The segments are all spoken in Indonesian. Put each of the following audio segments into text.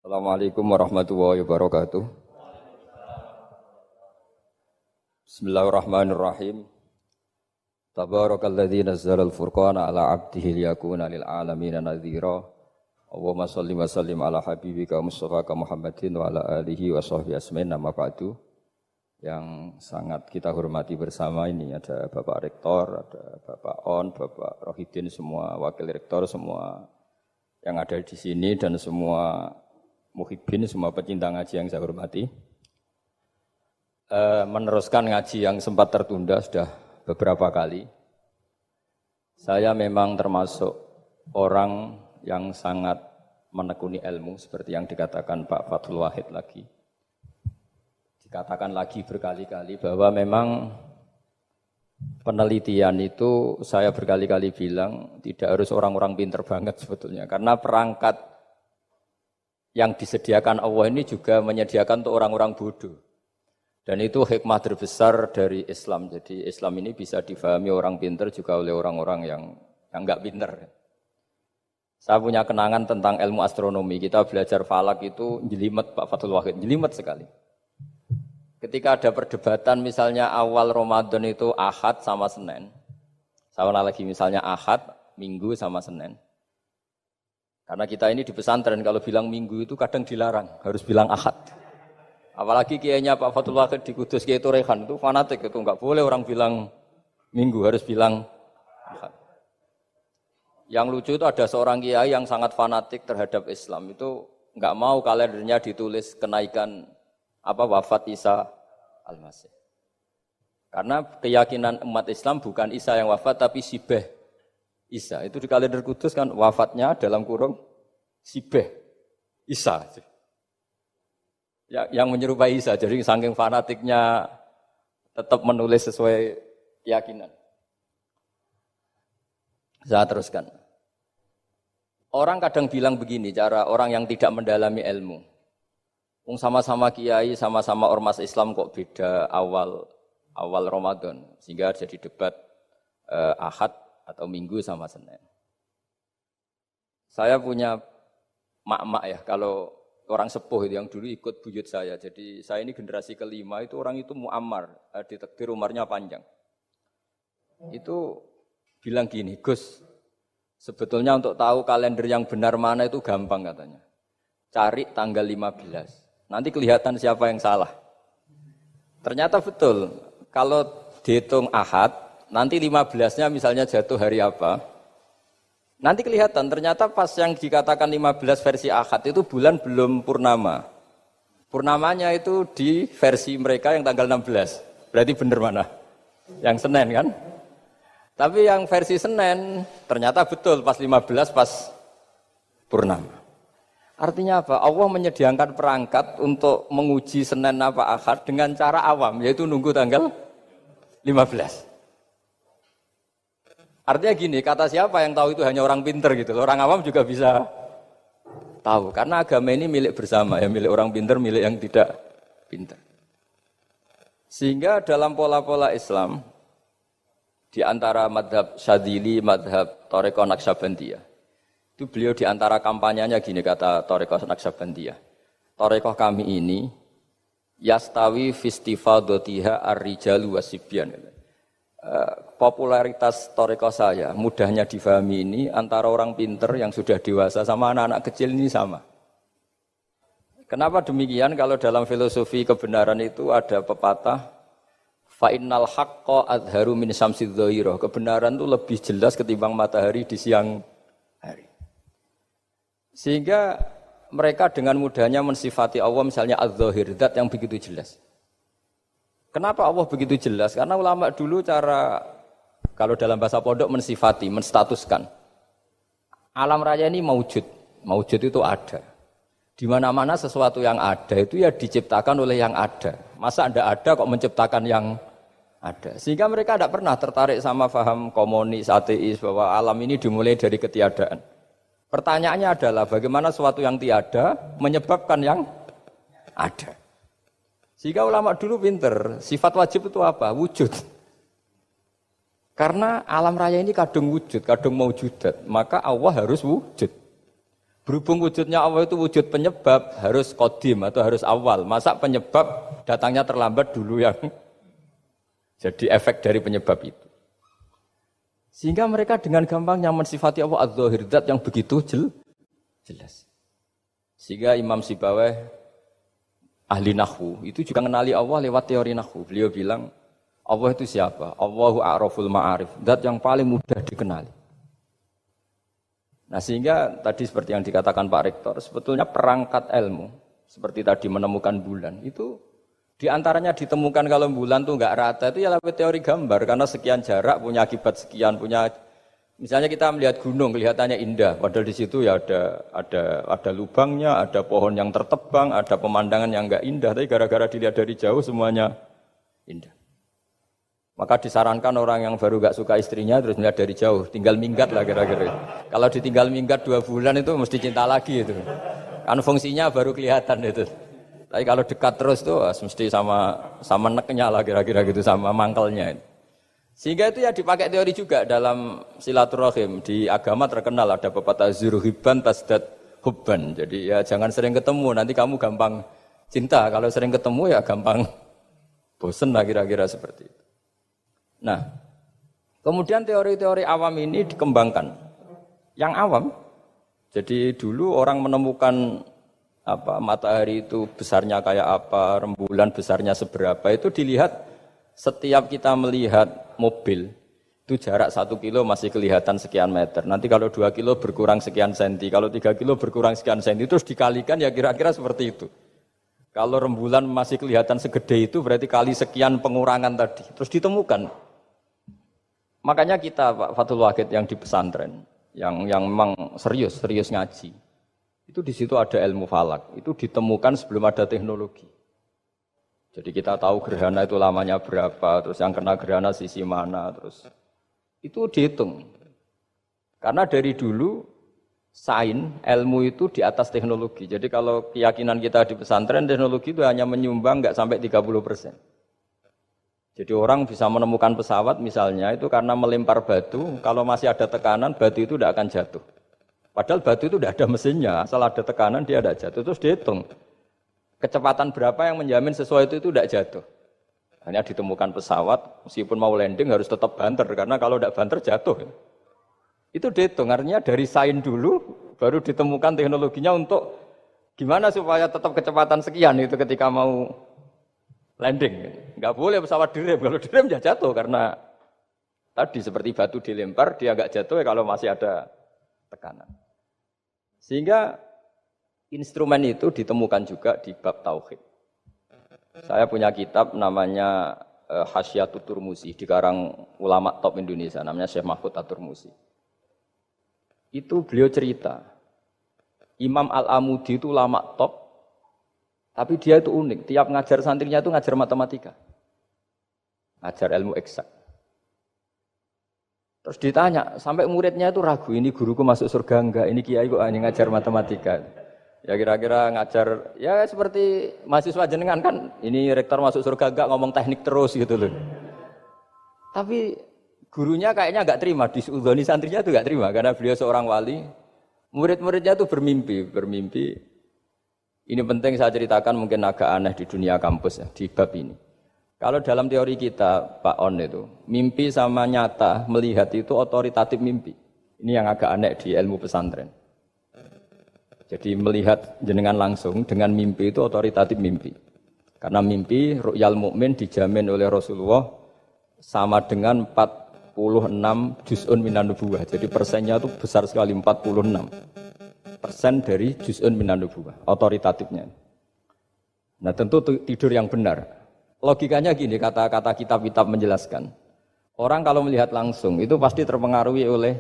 Assalamualaikum warahmatullahi wabarakatuh. Bismillahirrahmanirrahim. Tabarakalladzi nazzala al-furqana ala 'abdihi liyakuna lil 'alamin nadhira. Allahumma shalli wa sallim ala habibika Mustafa Muhammadin wa ala alihi wa sahbihi asmain nama ba'du. Yang sangat kita hormati bersama ini ada Bapak Rektor, ada Bapak On, Bapak Rohidin, semua wakil rektor, semua yang ada di sini dan semua muhibbin, semua pecinta ngaji yang saya hormati. Meneruskan ngaji yang sempat tertunda sudah beberapa kali. Saya memang termasuk orang yang sangat menekuni ilmu seperti yang dikatakan Pak Fathul Wahid lagi. Dikatakan lagi berkali-kali bahwa memang penelitian itu saya berkali-kali bilang tidak harus orang-orang pinter banget sebetulnya. Karena perangkat yang disediakan Allah ini juga menyediakan untuk orang-orang bodoh. Dan itu hikmah terbesar dari Islam. Jadi Islam ini bisa difahami orang pinter juga oleh orang-orang yang enggak pinter. Saya punya kenangan tentang ilmu astronomi. Kita belajar falak itu jelimet Pak Fathul Wahid, jelimet sekali. Ketika ada perdebatan misalnya awal Ramadan itu Ahad sama Senin. Saya ulang lagi misalnya Ahad, Minggu sama Senin. Karena kita ini di pesantren kalau bilang Minggu itu kadang dilarang, harus bilang Ahad. Apalagi kiainya Pak Fathul Wahid di Kudus, Kiai Turehan itu fanatik itu, enggak boleh orang bilang Minggu, harus bilang Ahad. Yang lucu itu ada seorang kiai yang sangat fanatik terhadap Islam, itu enggak mau kalendernya ditulis kenaikan wafat Isa Al-Masih. Karena keyakinan umat Islam bukan Isa yang wafat tapi Sibeh Isa. Itu di kalender Kudus kan wafatnya dalam kurung Sibeh Isa. Ya, yang menyerupai Isa. Jadi saking fanatiknya tetap menulis sesuai keyakinan. Saya teruskan. Orang kadang bilang begini, cara orang yang tidak mendalami ilmu. Sama-sama kiai, sama-sama ormas Islam kok beda awal Ramadan. Sehingga jadi debat Ahad atau Minggu sama Senin. Saya punya mak-mak ya, kalau orang sepuh itu yang dulu ikut buyut saya. Jadi saya ini generasi kelima, itu orang itu mu'ammar, ditakdir umurnya panjang. Itu bilang gini, Gus, sebetulnya untuk tahu kalender yang benar mana itu gampang katanya. Cari tanggal 15, nanti kelihatan siapa yang salah. Ternyata betul, kalau dihitung Ahad, nanti 15-nya misalnya jatuh hari apa, nanti kelihatan ternyata pas yang dikatakan 15 versi Ahad itu bulan belum purnama. Purnamanya itu di versi mereka yang tanggal 16. Berarti benar mana? Yang Senin kan? Tapi yang versi Senin ternyata betul pas 15 pas purnama. Artinya apa? Allah menyediakan perangkat untuk menguji Senin apa Ahad dengan cara awam, yaitu nunggu tanggal 15. Artinya gini, kata siapa yang tahu itu hanya orang pinter gitu. Orang awam juga bisa tahu. Karena agama ini milik bersama, ya milik orang pinter, milik yang tidak pinter. Sehingga dalam pola-pola Islam, di antara madhab Syadzili, madhab Thariqah Naqsyabandiyah, itu beliau di antara kampanyenya gini, kata Thariqah Naqsyabandiyah. Thariqah kami ini, yastawi fistifadatiha ar-rijalu wasibyan. Popularitas Thariqah saya, mudahnya difahami ini antara orang pinter yang sudah dewasa sama anak-anak kecil ini sama. Kenapa demikian? Kalau dalam filosofi kebenaran itu ada pepatah fa innal haqqa adharu min syamsidz dhahirah. Kebenaran itu lebih jelas ketimbang matahari di siang hari. Sehingga mereka dengan mudahnya mensifati Allah misalnya adz-dzahir, zat yang begitu jelas. Kenapa Allah begitu jelas? Karena ulama dulu cara, kalau dalam bahasa pondok mensifati, menstatuskan. Alam raya ini maujud. Maujud itu ada. Di mana-mana sesuatu yang ada itu ya diciptakan oleh yang ada. Masa tidak ada kok menciptakan yang ada. Sehingga mereka tidak pernah tertarik sama faham komunis, ateis, bahwa alam ini dimulai dari ketiadaan. Pertanyaannya adalah bagaimana sesuatu yang tiada menyebabkan yang ada. Sehingga ulama dulu pinter, sifat wajib itu apa? Wujud. Karena alam raya ini kadung wujud, kadung maujudat, maka Allah harus wujud. Berhubung wujudnya Allah itu wujud penyebab, harus qadim atau harus awal. Masa penyebab datangnya terlambat dulu yang jadi efek dari penyebab itu. Sehingga mereka dengan gampangnya mensifati Allah az-zahir, zat yang begitu jelas. Sehingga Imam Sibawayh ahli nahwu itu juga mengenali Allah lewat teori nahwu. Beliau bilang Allah itu siapa? Allahu a'raful ma'arif, zat yang paling mudah dikenali. Nah sehingga tadi seperti yang dikatakan Pak Rektor, sebetulnya perangkat ilmu seperti tadi menemukan bulan itu diantaranya ditemukan kalau bulan tuh enggak rata itu ya lewat teori gambar karena sekian jarak punya akibat sekian, punya misalnya kita melihat gunung kelihatannya indah padahal di situ ya ada lubangnya, ada pohon yang tertebang, ada pemandangan yang enggak indah tapi gara-gara dilihat dari jauh semuanya indah. Maka disarankan orang yang baru enggak suka istrinya terus melihat dari jauh, tinggal minggat lah kira-kira. Kalau ditinggal minggat 2 bulan itu mesti cinta lagi itu. Kan fungsinya baru kelihatan itu. Tapi kalau dekat terus tuh mesti sama neknya lah kira-kira gitu, sama mangkelnya. Sehingga itu ya dipakai teori juga dalam silaturahim. Di agama terkenal ada pepatah zuruhibban tasdad hubban. Jadi ya jangan sering ketemu, nanti kamu gampang cinta. Kalau sering ketemu ya gampang bosen lah kira-kira seperti itu. Nah, kemudian teori-teori awam ini dikembangkan. Yang awam, jadi dulu orang menemukan matahari itu besarnya kayak apa, rembulan besarnya seberapa, itu dilihat setiap kita melihat mobil, itu jarak 1 kilo masih kelihatan sekian meter. Nanti kalau 2 kilo berkurang sekian senti, kalau 3 kilo berkurang sekian senti, terus dikalikan ya kira-kira seperti itu. Kalau rembulan masih kelihatan segede itu berarti kali sekian pengurangan tadi, terus ditemukan. Makanya kita Pak Fathul Wahid yang di pesantren, yang memang serius ngaji, itu di situ ada ilmu falak, itu ditemukan sebelum ada teknologi. Jadi kita tahu gerhana itu lamanya berapa, terus yang kena gerhana sisi mana, terus itu dihitung. Karena dari dulu sains, ilmu itu di atas teknologi. Jadi kalau keyakinan kita di pesantren, teknologi itu hanya menyumbang nggak sampai 30%. Jadi orang bisa menemukan pesawat misalnya itu karena melempar batu, kalau masih ada tekanan batu itu tidak akan jatuh. Padahal batu itu tidak ada mesinnya, asal ada tekanan dia tidak jatuh. Terus dihitung kecepatan berapa yang menjamin sesuai itu tidak jatuh. Hanya ditemukan pesawat, meskipun mau landing harus tetap banter karena kalau tidak banter jatuh. Itu dihitung, artinya dari sains dulu baru ditemukan teknologinya untuk gimana supaya tetap kecepatan sekian itu ketika mau landing. Enggak boleh pesawat direm, kalau direm ya jatuh karena tadi seperti batu dilempar dia enggak jatuh ya kalau masih ada tekanan. Sehingga instrumen itu ditemukan juga di bab tauhid. Saya punya kitab namanya Hasyiatut Turmusi, dikarang ulama top Indonesia namanya Syekh Mahfud At-Turmusi. Itu beliau cerita Imam Al-Amudi itu ulama top, tapi dia itu unik, tiap ngajar santrinya itu ngajar matematika. Ngajar ilmu eksak. Terus ditanya, sampai muridnya itu ragu, ini guruku masuk surga enggak, ini kiai kok hanya ngajar matematika. Ya kira-kira ngajar, ya seperti mahasiswa jenengan kan, ini rektor masuk surga enggak, ngomong teknik terus gitu loh. Tapi gurunya kayaknya enggak terima, disudoni santrinya itu enggak terima, karena beliau seorang wali, murid-muridnya itu bermimpi. Ini penting saya ceritakan mungkin agak aneh di dunia kampus ya, di bab ini. Kalau dalam teori kita, Pak On itu, mimpi sama nyata, melihat itu otoritatif mimpi. Ini yang agak aneh di ilmu pesantren. Jadi melihat jenengan langsung dengan mimpi itu otoritatif mimpi. Karena mimpi, ru'yal mukmin dijamin oleh Rasulullah sama dengan 46 juz'un minan nubuwah. Jadi persennya itu besar sekali, 46%. Dari juz'un minan nubuwah, otoritatifnya. Nah tentu tidur yang benar. Logikanya gini, kata-kata kitab-kitab menjelaskan. Orang kalau melihat langsung itu pasti terpengaruhi oleh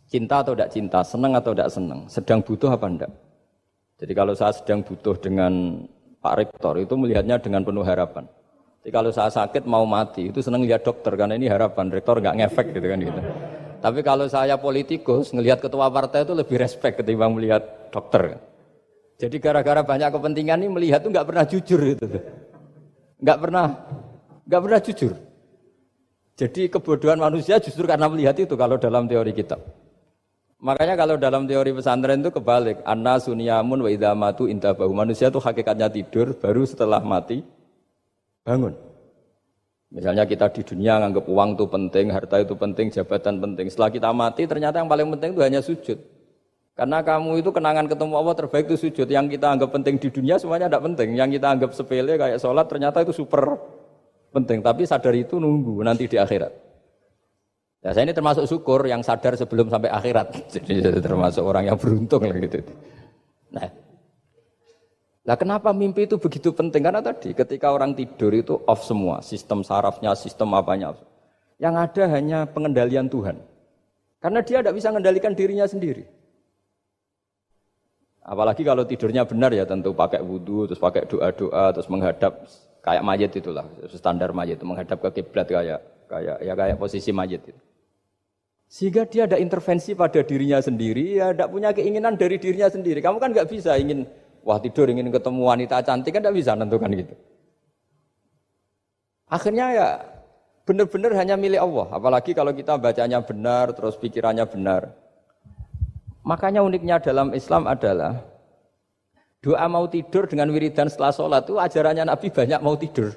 cinta atau tidak cinta, senang atau tidak senang, sedang butuh apa enggak. Jadi kalau saya sedang butuh dengan Pak Rektor itu melihatnya dengan penuh harapan. Jadi kalau saya sakit mau mati itu senang lihat dokter karena ini harapan, Rektor enggak ngefek gitu kan gitu. Tapi kalau saya politikus, ngelihat ketua partai itu lebih respect ketimbang melihat dokter. Jadi gara-gara banyak kepentingan ini melihat itu nggak pernah jujur itu, nggak pernah jujur. Jadi kebodohan manusia justru karena melihat itu kalau dalam teori kitab. Makanya kalau dalam teori pesantren itu kebalik, anna sunyamun wa idza matu intabahu. Manusia itu hakikatnya tidur, baru setelah mati bangun. Misalnya kita di dunia nganggap uang itu penting, harta itu penting, jabatan penting. Setelah kita mati ternyata yang paling penting itu hanya sujud. Karena kamu itu kenangan ketemu Allah terbaik itu sujud. Yang kita anggap penting di dunia semuanya tidak penting. Yang kita anggap sepele kayak sholat ternyata itu super penting. Tapi sadar itu nunggu nanti di akhirat. Ya, saya ini termasuk syukur yang sadar sebelum sampai akhirat. Jadi termasuk orang yang beruntung lah gitu. Nah, kenapa mimpi itu begitu penting? Karena tadi ketika orang tidur itu off semua, sistem sarafnya, sistem apanya. Yang ada hanya pengendalian Tuhan. Karena dia tidak bisa mengendalikan dirinya sendiri. Apalagi kalau tidurnya benar ya tentu pakai wudhu, terus pakai doa-doa, terus menghadap kayak mayit itulah, standar mayit itu menghadap ke kiblat kayak posisi mayit itu. Sehingga dia ada intervensi pada dirinya sendiri, ya tidak punya keinginan dari dirinya sendiri. Kamu kan nggak bisa ingin, wah tidur ingin ketemu wanita cantik kan tidak bisa nentukan gitu. Akhirnya ya benar-benar hanya milik Allah. Apalagi kalau kita bacanya benar, terus pikirannya benar. Makanya uniknya dalam Islam adalah doa mau tidur dengan wiridan setelah sholat itu ajarannya Nabi banyak mau tidur.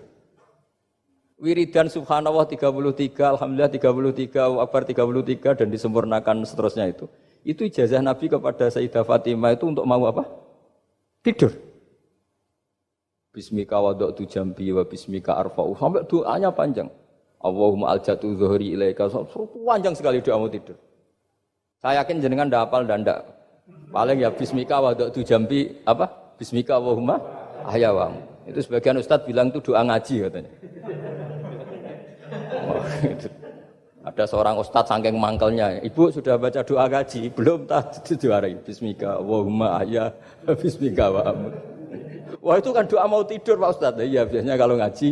Wiridan subhanallah 33, alhamdulillah 33, Allahu akbar 33 dan disempurnakan seterusnya itu. Itu ijazah Nabi kepada Sayyidah Fatimah itu untuk mau apa? Tidur. Bismika wada'tu jambi wa bismika arfa'u. Sampai doanya panjang. Allahumma aljatu zuhri ilaika. Panjang sekali doa mau tidur. Saya yakin jenengan ndak hafal dan ndak. Paling ya bismika wada'tu jambi apa? Bismika Allahumma ahyawamu. Itu sebagian ustaz bilang itu doa ngaji katanya. Ada seorang ustadz saking mangkelnya, ibu sudah baca doa ngaji, belum tak juara bismika Allahumma ahya bismika wa amut. Wah itu kan doa mau tidur Pak Ustadz. Iya biasanya kalau ngaji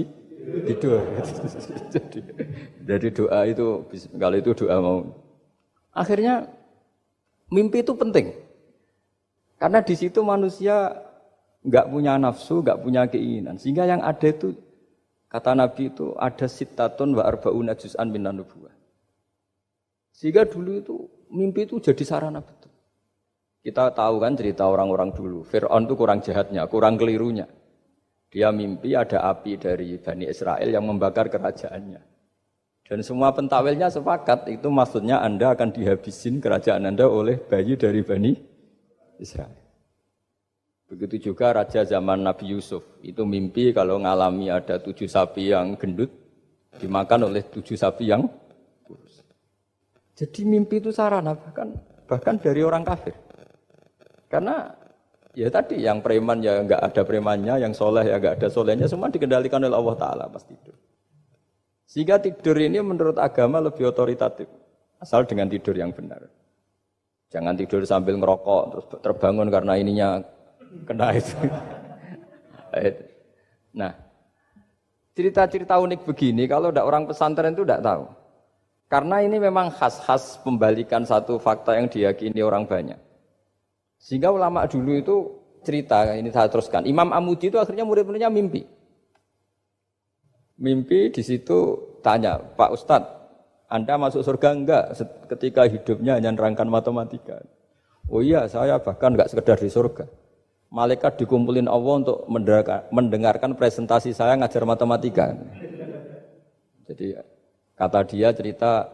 tidur. Jadi doa itu kalau itu doa mau. Akhirnya mimpi itu penting. Karena di situ manusia enggak punya nafsu, enggak punya keinginan. Sehingga yang ada itu kata Nabi itu ada sittatun wa arba'una juz'an minan nubuwah. Sehingga dulu itu mimpi itu jadi sarana betul. Kita tahu kan cerita orang-orang dulu. Fir'aun itu kurang jahatnya, kurang kelirunya. Dia mimpi ada api dari Bani Israel yang membakar kerajaannya. Dan semua pentawilnya sepakat itu maksudnya Anda akan dihabisin kerajaan Anda oleh bayi dari Bani Israel. Begitu juga raja zaman Nabi Yusuf. Itu mimpi kalau ngalami ada 7 sapi yang gendut dimakan oleh 7 sapi yang kurus. Jadi mimpi itu sarana bahkan dari orang kafir. Karena ya tadi yang preman ya enggak ada premannya, yang soleh ya enggak ada solehnya, semua dikendalikan oleh Allah Ta'ala pas tidur. Sehingga tidur ini menurut agama lebih otoritatif. Asal dengan tidur yang benar. Jangan tidur sambil ngerokok terus terbangun karena ininya kena itu. Nah, cerita-cerita unik begini kalau tidak orang pesantren itu tidak tahu. Karena ini memang khas pembalikan satu fakta yang diyakini orang banyak. Sehingga ulama dulu itu cerita, ini saya teruskan. Imam Amudi itu akhirnya murid-muridnya mimpi. Mimpi di situ tanya, Pak Ustadz, Anda masuk surga enggak ketika hidupnya hanya nerangkan matematika? Oh iya, saya bahkan enggak sekedar di surga. Malaikat dikumpulin Allah untuk mendengarkan presentasi saya ngajar matematika. Jadi kata dia cerita,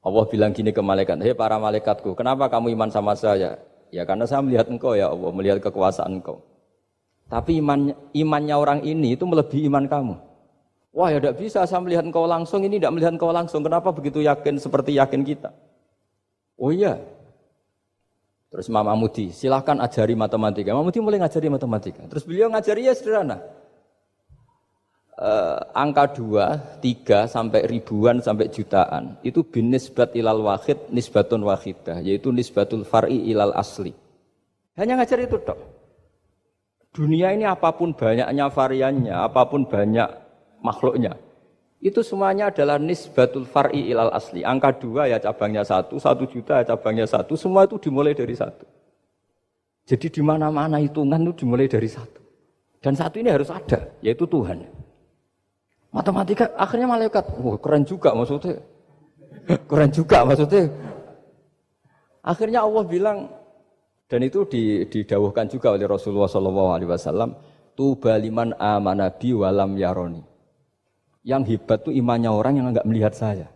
Allah bilang gini ke malaikat, hei para malaikatku, kenapa kamu iman sama saya? Ya karena saya melihat engkau ya Allah, melihat kekuasaan engkau. Tapi imannya orang ini itu melebihi iman kamu. Wah ya tidak bisa, saya melihat engkau langsung, ini tidak melihat engkau langsung. Kenapa begitu yakin seperti yakin kita? Oh iya. Terus Imam Amudi, silahkan ajari matematika. Imam Amudi mulai ngajari matematika. Terus beliau ngajari ya sederhana. Angka 2, 3 sampai ribuan sampai jutaan itu binisbat ilal wahid nisbatun wahidah, yaitu nisbatul far'i ilal asli. Hanya ngajar itu tok. Dunia ini apapun banyaknya variannya, apapun banyak makhluknya, itu semuanya adalah nisbatul far'i ilal asli. Angka 2 ya cabangnya 1, 1 juta ya cabangnya 1, semua itu dimulai dari 1. Jadi di mana-mana hitungan itu dimulai dari 1. Dan 1 ini harus ada, yaitu Tuhan. Matematika akhirnya malaikat, wah keren juga maksudnya. Keren juga maksudnya. Akhirnya Allah bilang, dan itu didawuhkan juga oleh Rasulullah SAW, tuba liman amana bi walam yaroni. Yang hebat itu imannya orang yang enggak melihat saya.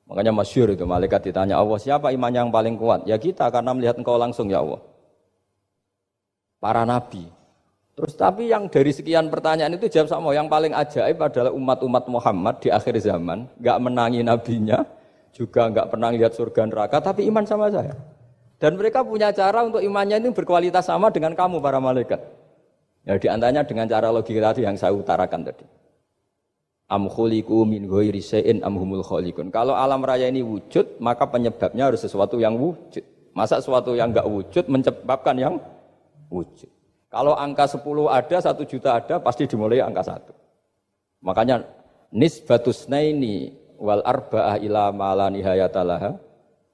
Makanya masyhur itu, malaikat ditanya Allah, siapa imannya yang paling kuat? Ya kita, karena melihat engkau langsung ya Allah. Para nabi. Terus tapi yang dari sekian pertanyaan itu jawab sama, yang paling ajaib adalah umat-umat Muhammad di akhir zaman, enggak menangi nabinya, juga enggak pernah lihat surga neraka, tapi iman sama saya. Dan mereka punya cara untuk imannya itu berkualitas sama dengan kamu para malaikat. Ya di antaranya dengan cara logika tadi yang saya utarakan tadi. Am khuliqu min ghairi syai'in am humul khaliqun. Kalau alam raya ini wujud, maka penyebabnya harus sesuatu yang wujud. Masa sesuatu yang enggak wujud menyebabkan yang wujud. Kalau angka 10 ada, 1 juta ada, pasti dimulai angka 1. Makanya nisbatusnaini wal arba'ah ila ma la nihayata laha.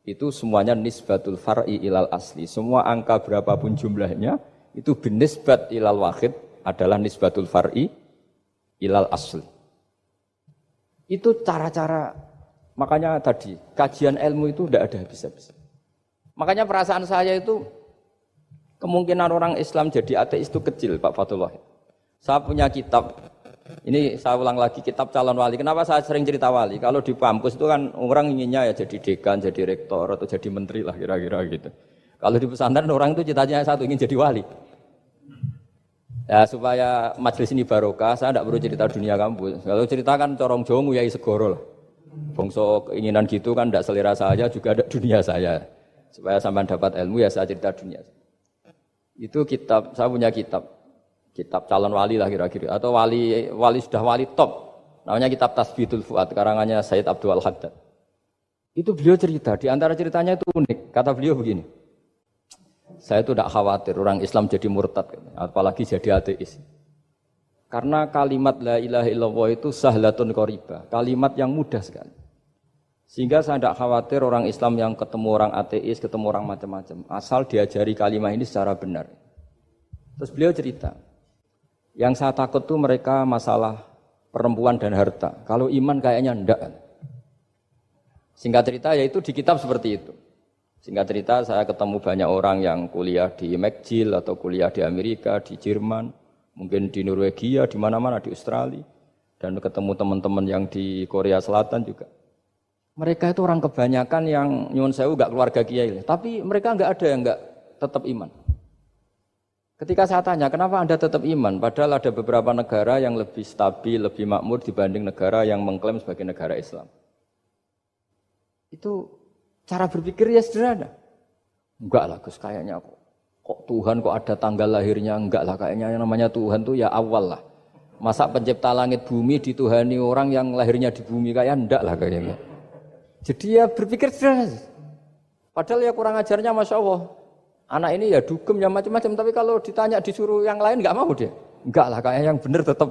Itu semuanya nisbatul far'i ilal asli. Semua angka berapapun jumlahnya, itu binisbat ilal wahid adalah nisbatul far'i ilal asli. Itu cara-cara, makanya tadi, kajian ilmu itu tidak ada habis-habis. Makanya perasaan saya itu, kemungkinan orang Islam jadi ateis itu kecil, Pak Fatullah. Saya punya kitab, ini saya ulang lagi, kitab calon wali. Kenapa saya sering cerita wali? Kalau di kampus itu kan orang inginnya ya jadi dekan, jadi rektor, atau jadi menteri lah kira-kira gitu. Kalau di pesantren orang itu cita-citanya satu, ingin jadi wali. Ya supaya majelis ini barokah, saya tidak perlu cerita dunia kampus. Kalau cerita kan corong jongu ya segoro lah. Bongso keinginan gitu kan tidak selera saya, juga ada dunia saya. Supaya sampai dapat ilmu ya saya cerita dunia. Itu kitab, saya punya kitab calon wali lah kira-kira, atau wali sudah wali top, namanya kitab Tasbihul Fuad, karangannya Sayyid Abdul Haddad. Itu beliau cerita, di antara ceritanya itu unik, kata beliau begini, saya itu tidak khawatir orang Islam jadi murtad, apalagi jadi ateis, karena kalimat la ilaha illallah itu sahlatun qoribah, kalimat yang mudah sekali, sehingga saya tidak khawatir orang Islam yang ketemu orang ateis, ketemu orang macam-macam, asal diajari kalimat ini secara benar. Terus beliau cerita, yang saya takut tuh mereka masalah perempuan dan harta. Kalau iman kayaknya enggak. Singkat cerita yaitu di kitab seperti itu. Singkat cerita saya ketemu banyak orang yang kuliah di McGill atau kuliah di Amerika, di Jerman, mungkin di Norwegia, di mana-mana, di Australia. Dan ketemu teman-teman yang di Korea Selatan juga. Mereka itu orang kebanyakan yang nyuwun sewu enggak keluarga kiai. Tapi mereka enggak ada yang enggak tetap iman. Ketika saya tanya, kenapa Anda tetap iman? Padahal ada beberapa negara yang lebih stabil, lebih makmur dibanding negara yang mengklaim sebagai negara Islam. Itu cara berpikir ya sederhana. Enggak lah Gus, kayaknya kok Tuhan kok ada tanggal lahirnya? Enggak lah, kayaknya yang namanya Tuhan tuh ya awal lah. Masa pencipta langit bumi dituhani orang yang lahirnya di bumi, kayak enggak lah kayaknya. Jadi ya berpikir sederhana. Padahal ya kurang ajarnya Masya Allah. Anak ini ya dugem ya macam-macam, tapi kalau ditanya disuruh yang lain enggak mau dia. Enggak lah, kayak yang benar tetap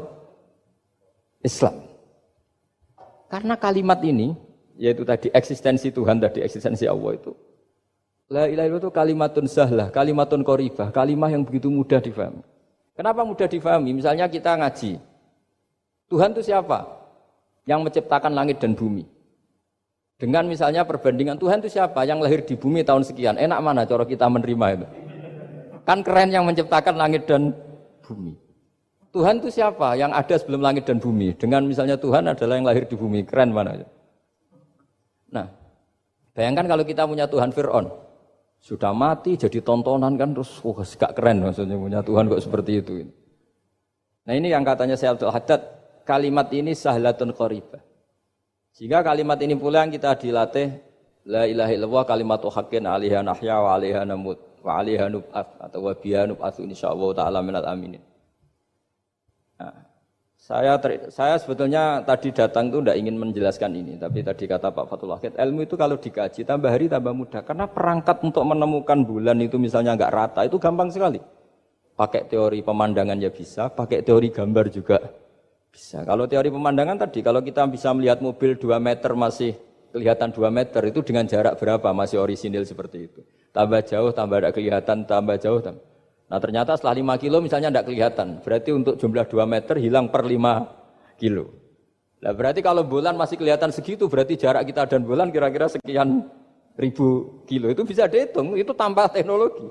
Islam. Karena kalimat ini, yaitu tadi eksistensi Tuhan, tadi eksistensi Allah itu. La ilaha illallah itu kalimatun sahlah, kalimatun qoribah, kalimah yang begitu mudah difahami. Kenapa mudah difahami? Misalnya kita ngaji. Tuhan itu siapa? Yang menciptakan langit dan bumi. Dengan misalnya perbandingan Tuhan itu siapa? Yang lahir di bumi tahun sekian. Enak mana cara kita menerima itu? Kan keren yang menciptakan langit dan bumi. Tuhan itu siapa? Yang ada sebelum langit dan bumi. Dengan misalnya Tuhan adalah yang lahir di bumi. Keren mana? Nah, bayangkan kalau kita punya Tuhan Fir'aun. Sudah mati jadi tontonan kan terus gak keren maksudnya punya Tuhan kok seperti itu. Nah ini yang katanya Syekh Abdul Haddad. Kalimat ini sahlatun qoribah. Sehingga kalimat ini pula yang kita dilatih la ilaha illallah kalimatu haqqin 'alaiha nahya wa 'alaiha namut wa 'alaiha nub'ats atau wa biha nub'ats insyaallah taala minal aminin. Nah, saya sebetulnya tadi datang itu tidak ingin menjelaskan ini, tapi tadi kata Pak Fathul Wahid, ilmu itu kalau dikaji tambah hari tambah mudah karena perangkat untuk menemukan bulan itu misalnya enggak rata itu gampang sekali. Pakai teori pemandangan ya bisa, pakai teori gambar juga bisa. Kalau teori pemandangan tadi, kalau kita bisa melihat mobil 2 meter masih kelihatan 2 meter, itu dengan jarak berapa masih orisinil seperti itu. Tambah jauh, tambah tidak kelihatan, tambah jauh. Nah ternyata setelah 5 kilo misalnya tidak kelihatan. Berarti untuk jumlah 2 meter hilang per 5 kilo. Nah berarti kalau bulan masih kelihatan segitu, berarti jarak kita dan bulan kira-kira sekian ribu kilo itu bisa dihitung, itu tanpa teknologi.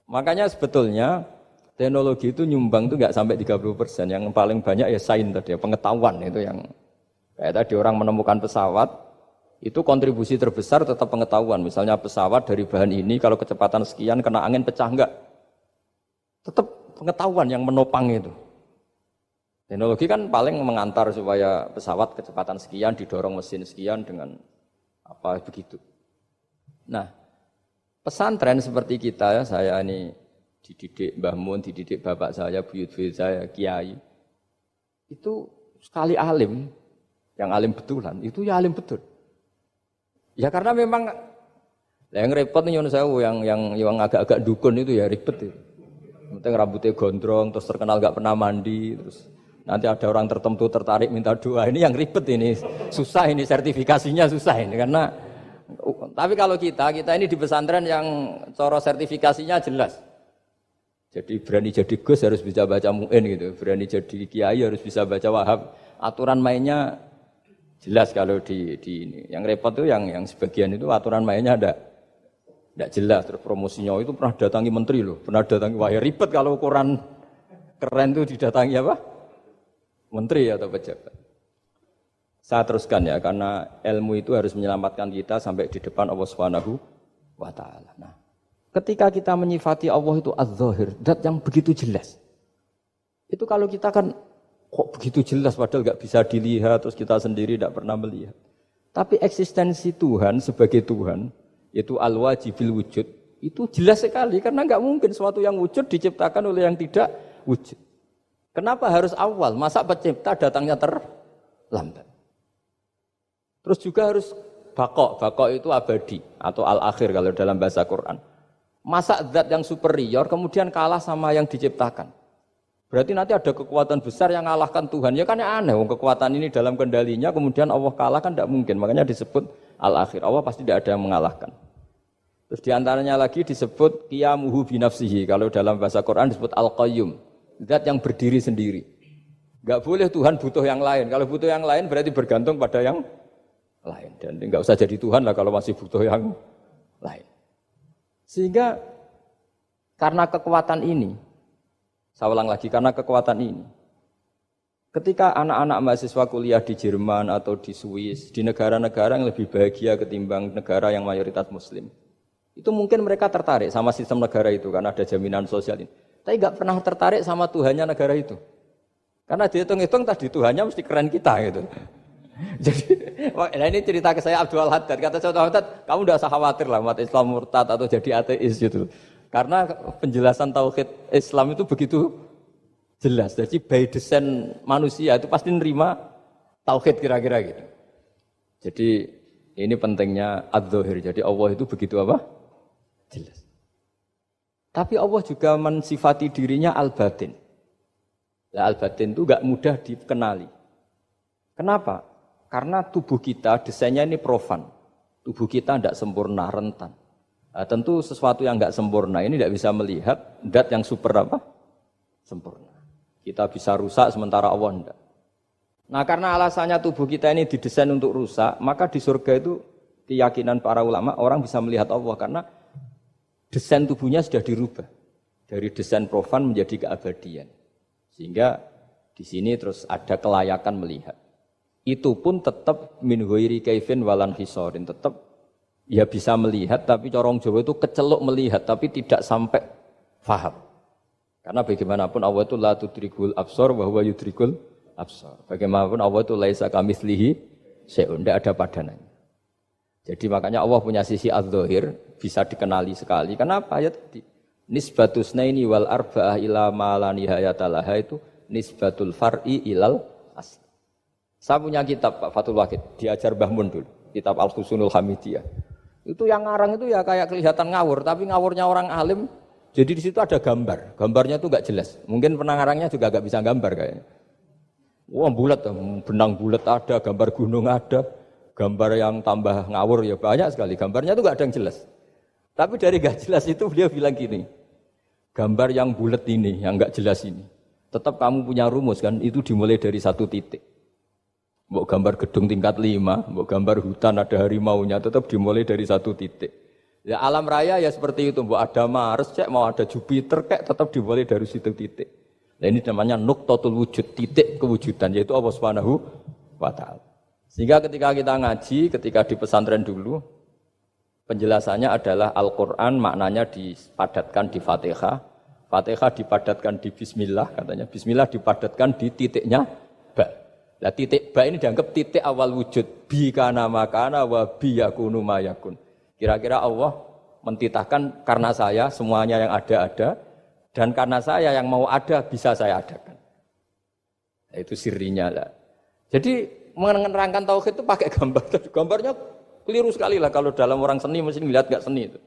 Makanya sebetulnya teknologi itu nyumbang itu nggak sampai 30%. Yang paling banyak ya sains tadi, pengetahuan itu yang kayak tadi orang menemukan pesawat itu kontribusi terbesar tetap pengetahuan. Misalnya pesawat dari bahan ini kalau kecepatan sekian kena angin pecah enggak? Tetap pengetahuan yang menopang itu. Teknologi kan paling mengantar supaya pesawat kecepatan sekian didorong mesin sekian dengan apa begitu. Nah, pesantren seperti kita ya, saya ini dididik Mbah Mun, dididik bapak saya, buyut-buyut saya, kiai. Itu sekali alim, yang alim betulan, itu ya alim betul. Ya karena memang yang repot nih yang agak-agak dukun itu ya ribet itu. Penting rambutnya gondrong, terus terkenal gak pernah mandi, terus nanti ada orang tertentu tertarik minta doa, ini yang ribet ini, susah ini sertifikasinya susah ini karena. Tapi kalau kita ini di pesantren yang coro sertifikasinya jelas. Jadi berani jadi Gus harus bisa baca Mu'in gitu, berani jadi Kiai harus bisa baca Wahab. Aturan mainnya jelas kalau di ini. Yang repot tuh yang sebagian itu aturan mainnya tidak jelas. Terus promosinya itu pernah datangi menteri loh, pernah datangi, wah ya ribet kalau ukuran keren tuh didatangi apa? Menteri atau pejabat. Saya teruskan ya, karena ilmu itu harus menyelamatkan kita sampai di depan Allah Subhanahu wa Ta'ala. Nah, ketika kita menyifati Allah itu az-zahir, zat yang begitu jelas. Itu kalau kita kan kok begitu jelas padahal nggak bisa dilihat, terus kita sendiri tidak pernah melihat. Tapi eksistensi Tuhan sebagai Tuhan, yaitu al-wajibil wujud, itu jelas sekali karena nggak mungkin suatu yang wujud diciptakan oleh yang tidak wujud. Kenapa harus awal? Masa pencipta datangnya terlambat? Terus juga harus bakok itu abadi atau al-akhir kalau dalam bahasa Quran. Masa zat yang superior kemudian kalah sama yang diciptakan. Berarti nanti ada kekuatan besar yang mengalahkan Tuhan. Ya kan aneh, kekuatan ini dalam kendalinya kemudian Allah kalah kan tidak mungkin. Makanya disebut al-akhir. Allah pasti tidak ada yang mengalahkan. Terus diantaranya lagi disebut qiyamuhu binafsihi. Kalau dalam bahasa Quran disebut al-qayyum. Zat yang berdiri sendiri. Enggak boleh Tuhan butuh yang lain. Kalau butuh yang lain berarti bergantung pada yang lain. Dan enggak usah jadi Tuhan lah kalau masih butuh yang lain. Sehingga karena kekuatan ini, saya ulang lagi, karena kekuatan ini, ketika anak-anak mahasiswa kuliah di Jerman atau di Swiss, di negara-negara yang lebih bahagia ketimbang negara yang mayoritas Muslim, itu mungkin mereka tertarik sama sistem negara itu karena ada jaminan sosial ini. Tapi nggak pernah tertarik sama Tuhannya negara itu. Karena dihitung-hitung tadi Tuhannya mesti keren kita gitu. Jadi, nah ini cerita ke saya Abdul Haddad. Kata saya Abdul Haddad, kamu tidak usah khawatir lah umat Islam murtad atau jadi ateis gitu. Karena penjelasan tauhid Islam itu begitu jelas. Jadi by design manusia itu pasti nerima tauhid kira-kira gitu. Jadi ini pentingnya adz-dzahir. Jadi Allah itu begitu apa? Jelas. Tapi Allah juga mensifati dirinya al-batin. Nah, al-batin itu enggak mudah dikenali. Kenapa? Karena tubuh kita desainnya ini profan. Tubuh kita tidak sempurna, rentan. Nah, tentu sesuatu yang enggak sempurna ini tidak bisa melihat zat yang super apa? Sempurna. Kita bisa rusak sementara Allah tidak. Nah, karena alasannya tubuh kita ini didesain untuk rusak, maka di surga itu keyakinan para ulama orang bisa melihat Allah karena desain tubuhnya sudah dirubah dari desain profan menjadi keabadian. Sehingga di sini terus ada kelayakan melihat. Itu pun tetap min ghairi kaifin walan hisorin, tetap ya bisa melihat tapi corong Jawa itu kecelok melihat tapi tidak sampai faham. Karena bagaimanapun Allah itu la tudrikul absar wa huwa yudrikul absar. Bagaimanapun Allah itu laisa kamitslihi syai'un, tidak ada padanannya. Jadi makanya Allah punya sisi adz-dzahir bisa dikenali sekali. Kenapa? Ya tadi nisbatus naini wal arba'ah ila ma la nihayata laha itu nisbatul far'i ilal asli. Saya punya kitab Pak Fathul Wahid, diajar Mbah Mun dulu, kitab Al-Husnul Hamidiyah. Itu yang ngarang itu ya kayak kelihatan ngawur, tapi ngawurnya orang alim. Jadi di situ ada gambar. Gambarnya itu enggak jelas. Mungkin pengarangnya juga enggak bisa gambar kayaknya. Wah, bulat, benang bulat ada, gambar gunung ada. Gambar yang tambah ngawur ya banyak sekali. Gambarnya itu enggak ada yang jelas. Tapi dari enggak jelas itu dia bilang gini. Gambar yang bulat ini, yang enggak jelas ini. Tetap kamu punya rumus kan, itu dimulai dari satu titik. Mbok gambar gedung tingkat 5, mbok gambar hutan ada harimaunya, tetap dimulai dari satu titik. Ya alam raya ya seperti itu, mbok ada Mars, cek mau ada Jupiter, kayak tetap dimulai dari situ titik. Nah ini namanya nuqtatul wujud, titik kewujudan, yaitu Allah Subhanahu wa Ta'ala. Sehingga ketika kita ngaji, ketika di pesantren dulu, penjelasannya adalah Al-Quran maknanya dipadatkan di Fatihah, Fatihah dipadatkan di Bismillah, katanya Bismillah dipadatkan di titiknya Ba. Nah titik Ba ini dianggap titik awal wujud, bi kana makana wa bi yakunu ma yakun. Kira-kira Allah mentitahkan karena saya semuanya yang ada, dan karena saya yang mau ada bisa saya adakan. Nah, itu sirinya lah. Jadi menerangkan tauhid itu pakai gambar. Gambarnya keliru sekali lah kalau dalam orang seni mesti lihat gak seni itu.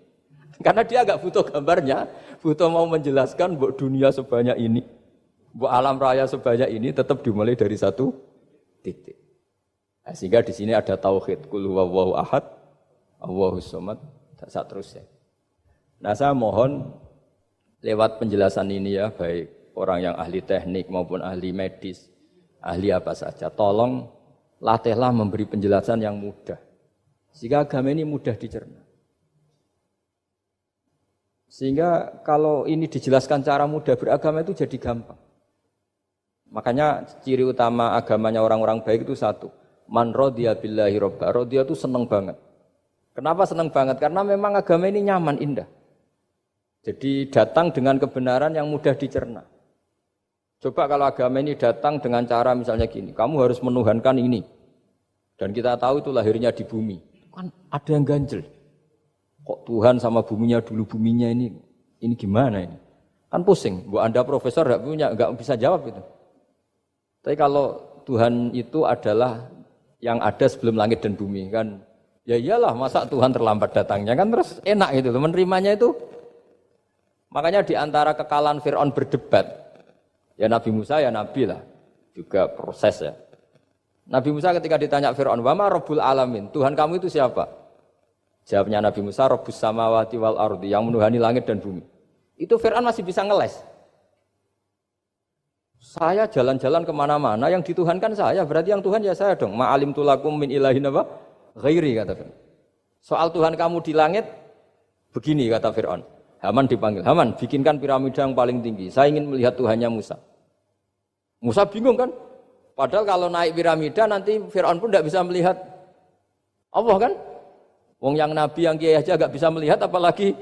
Karena dia agak butuh gambarnya, butuh mau menjelaskan bahwa dunia sebanyak ini, bahwa alam raya sebanyak ini tetap dimulai dari satu titik. Nah, sehingga di sini ada tauhid, qul huwallahu ahad, Allahus samad, seterusnya. Nah, saya mohon lewat penjelasan ini ya, baik orang yang ahli teknik maupun ahli medis, ahli apa saja, tolong latihlah memberi penjelasan yang mudah. Sehingga agama ini mudah dicerna. Sehingga kalau ini dijelaskan cara mudah beragama itu jadi gampang. Makanya ciri utama agamanya orang-orang baik itu satu. Man radiya billahi robba. Radiya itu senang banget. Kenapa senang banget? Karena memang agama ini nyaman, indah. Jadi datang dengan kebenaran yang mudah dicerna. Coba kalau agama ini datang dengan cara misalnya gini. Kamu harus menuhankan ini. Dan kita tahu itu lahirnya di bumi. Kan ada yang ganjel. Kok Tuhan sama buminya dulu, buminya ini gimana ini? Kan pusing. Bu Anda profesor enggak bisa jawab itu. Tapi kalau Tuhan itu adalah yang ada sebelum langit dan bumi kan, ya iyalah masa Tuhan terlambat datangnya kan, terus enak itu menerimanya itu. Makanya di antara kekalahan Fir'aun berdebat, ya Nabi Musa ya Nabi lah, juga proses ya. Nabi Musa ketika ditanya Fir'aun, wa ma rabbul alamin, Tuhan kamu itu siapa? Jawabnya Nabi Musa, Rabbus samawati wal ardi, yang menuhani langit dan bumi. Itu Fir'aun masih bisa ngeles. Saya jalan-jalan kemana-mana, yang dituhankan saya, berarti yang Tuhan ya saya dong. Ma'alim tulakum min ilahin apa? Ghairi, kata Fir'aun. Soal Tuhan kamu di langit, begini kata Fir'aun. Haman dipanggil, Haman bikinkan piramida yang paling tinggi, saya ingin melihat Tuhannya Musa. Musa bingung kan? Padahal kalau naik piramida nanti Fir'aun pun tidak bisa melihat Allah kan? Wong yang Nabi yang kiai aja gak bisa melihat apalagi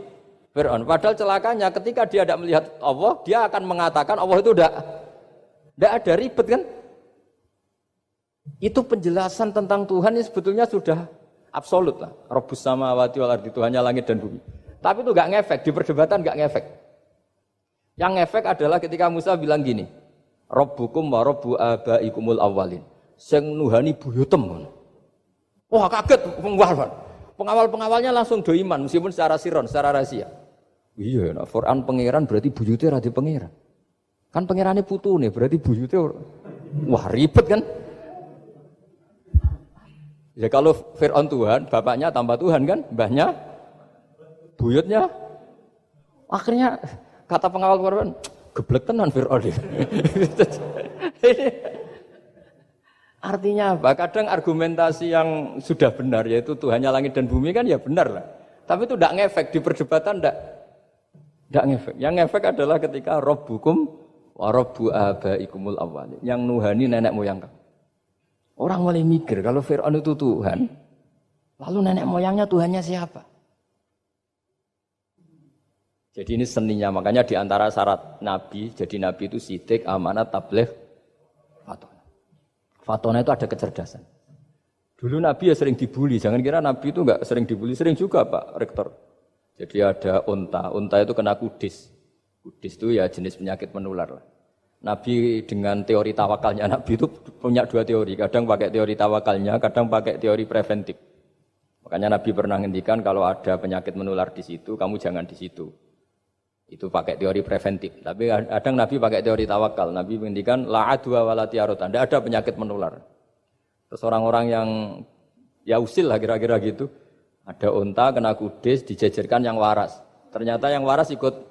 Fir'aun. Padahal celakanya ketika dia tidak melihat Allah, dia akan mengatakan Allah itu tidak ada, ribet kan? Itu penjelasan tentang Tuhan ini sebetulnya sudah absolut lah. Rabbus samawati wal ardi, Tuhannya langit dan bumi. Tapi itu gak ngefek, di perdebatan gak ngefek. Yang ngefek adalah ketika Musa bilang gini, Rabbukum wa rabbu abaikumul awwalin. Sing nuhani buyutem. Wah kaget pengawal-pengawalnya langsung do iman meskipun secara siron, secara rahasia. Iya, nah Quran pangeran berarti buyute ra di pangeran. Kan pangerane putune berarti buyute wah ribet kan? Ya kalau Fir'aun Tuhan, bapaknya tambah Tuhan kan, mbahnya buyutnya. Akhirnya kata pengawal Quran, geblek tenan Fir'aun. Artinya apa? Kadang argumentasi yang sudah benar, yaitu Tuhannya langit dan bumi kan ya benar lah. Tapi itu tidak ngefek, di perdebatan tidak ngefek. Yang ngefek adalah ketika Rabbukum wa rabbu abaikumul awwalin, yang nuhani nenek moyang kamu. Orang mulai mikir kalau Fir'aun itu Tuhan, lalu nenek moyangnya Tuhannya siapa? Jadi ini seninya, makanya di antara syarat Nabi, jadi Nabi itu sidik, amanat, tabligh, fatwa. Fatona itu ada kecerdasan. Dulu Nabi ya sering dibully, jangan kira Nabi itu enggak sering dibully, sering juga Pak Rektor. Jadi ada unta itu kena kudis. Kudis itu ya jenis penyakit menular lah. Nabi dengan teori tawakalnya, Nabi itu punya dua teori, kadang pakai teori tawakalnya, kadang pakai teori preventif. Makanya Nabi pernah ngendikan kalau ada penyakit menular di situ, kamu jangan di situ. Itu pakai teori preventif. Tapi kadang Nabi pakai teori tawakal. Nabi menghentikan la adwa wala tiaratan. Tidak ada penyakit menular. Terus orang-orang yang ya usil lah kira-kira gitu. Ada unta kena kudis dijejerkan yang waras. Ternyata yang waras ikut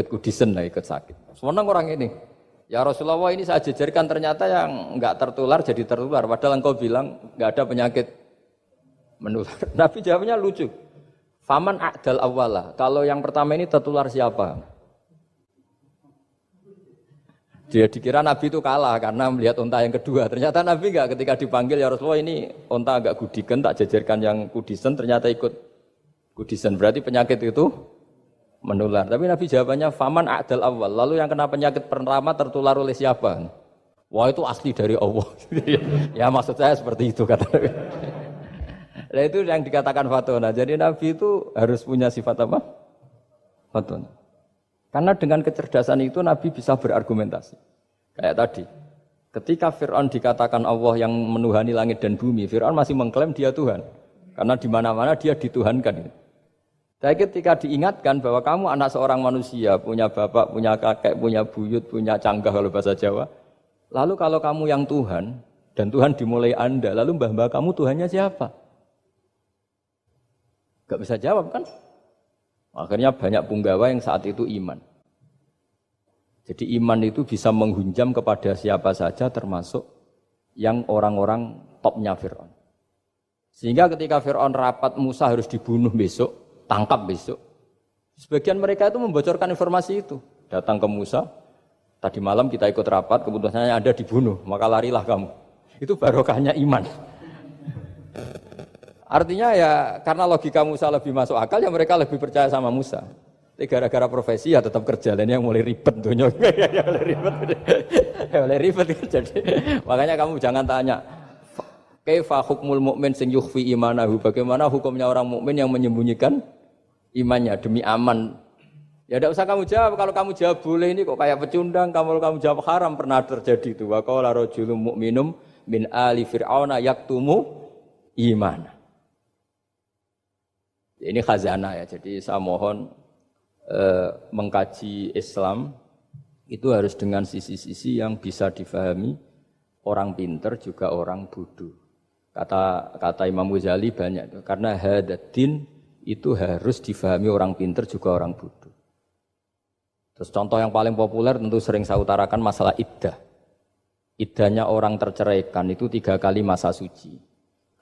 kudisen lah, ikut sakit. Semenang orang ini. Ya Rasulullah ini saya jejerkan ternyata yang enggak tertular jadi tertular. Padahal engkau bilang enggak ada penyakit menular. Nabi jawabnya lucu. Faman a'dal awwala. Kalau yang pertama ini tertular siapa? Dia dikira Nabi itu kalah karena melihat unta yang kedua. Ternyata Nabi enggak, ketika dipanggil ya Rasulullah ini unta agak gudikan, tak jejerkan yang kudisen, ternyata ikut kudisen. Berarti penyakit itu menular. Tapi Nabi jawabannya faman a'dal awal. Lalu yang kena penyakit pertama tertular oleh siapa? Wah itu asli dari Allah. Ya maksud saya seperti itu kata Nabi. Nah itu yang dikatakan fatona. Jadi Nabi itu harus punya sifat apa? Fatona. Karena dengan kecerdasan itu Nabi bisa berargumentasi. Kayak tadi. Ketika Fir'aun dikatakan Allah yang menuhani langit dan bumi, Fir'aun masih mengklaim dia Tuhan. Karena di mana-mana dia dituhankan. Tapi ketika diingatkan bahwa kamu anak seorang manusia, punya bapak, punya kakek, punya buyut, punya canggah kalau bahasa Jawa. Lalu kalau kamu yang Tuhan, dan Tuhan dimulai Anda, lalu mbah-mbah kamu Tuhannya siapa? Gak bisa jawab kan? Akhirnya banyak punggawa yang saat itu iman. Jadi iman itu bisa menghunjam kepada siapa saja termasuk yang orang-orang topnya Fir'aun. Sehingga ketika Fir'aun rapat Musa harus dibunuh besok, tangkap besok. Sebagian mereka itu membocorkan informasi itu. Datang ke Musa, tadi malam kita ikut rapat, keputusannya Anda dibunuh, maka larilah kamu. Itu barokahnya iman. Artinya ya karena logika Musa lebih masuk akal, ya mereka lebih percaya sama Musa. Tapi gara-gara profesi ya tetap kerja, dan yang mulai ribet dunia. mulai ribet. Jadi makanya kamu jangan tanya, kaifa hukmul mukmin sing yukhfi imanahu, bagaimana hukumnya orang mukmin yang menyembunyikan imannya demi aman. Ya tidak usah kamu jawab. Kalau kamu jawab boleh ini kok kayak pecundang. Kalau kamu jawab haram, pernah terjadi itu. Wa qala rajulun mu'minum min ali fir'auna yaktumu imana. Ini khazanah ya. Jadi saya mohon mengkaji Islam itu harus dengan sisi-sisi yang bisa difahami orang pinter juga orang bodoh. Kata Imam Ghazali banyak itu. Karena hadatin itu harus difahami orang pinter juga orang bodoh. Terus contoh yang paling populer tentu sering saya utarakan masalah iddah. Iddahnya orang terceraikan itu 3 kali masa suci.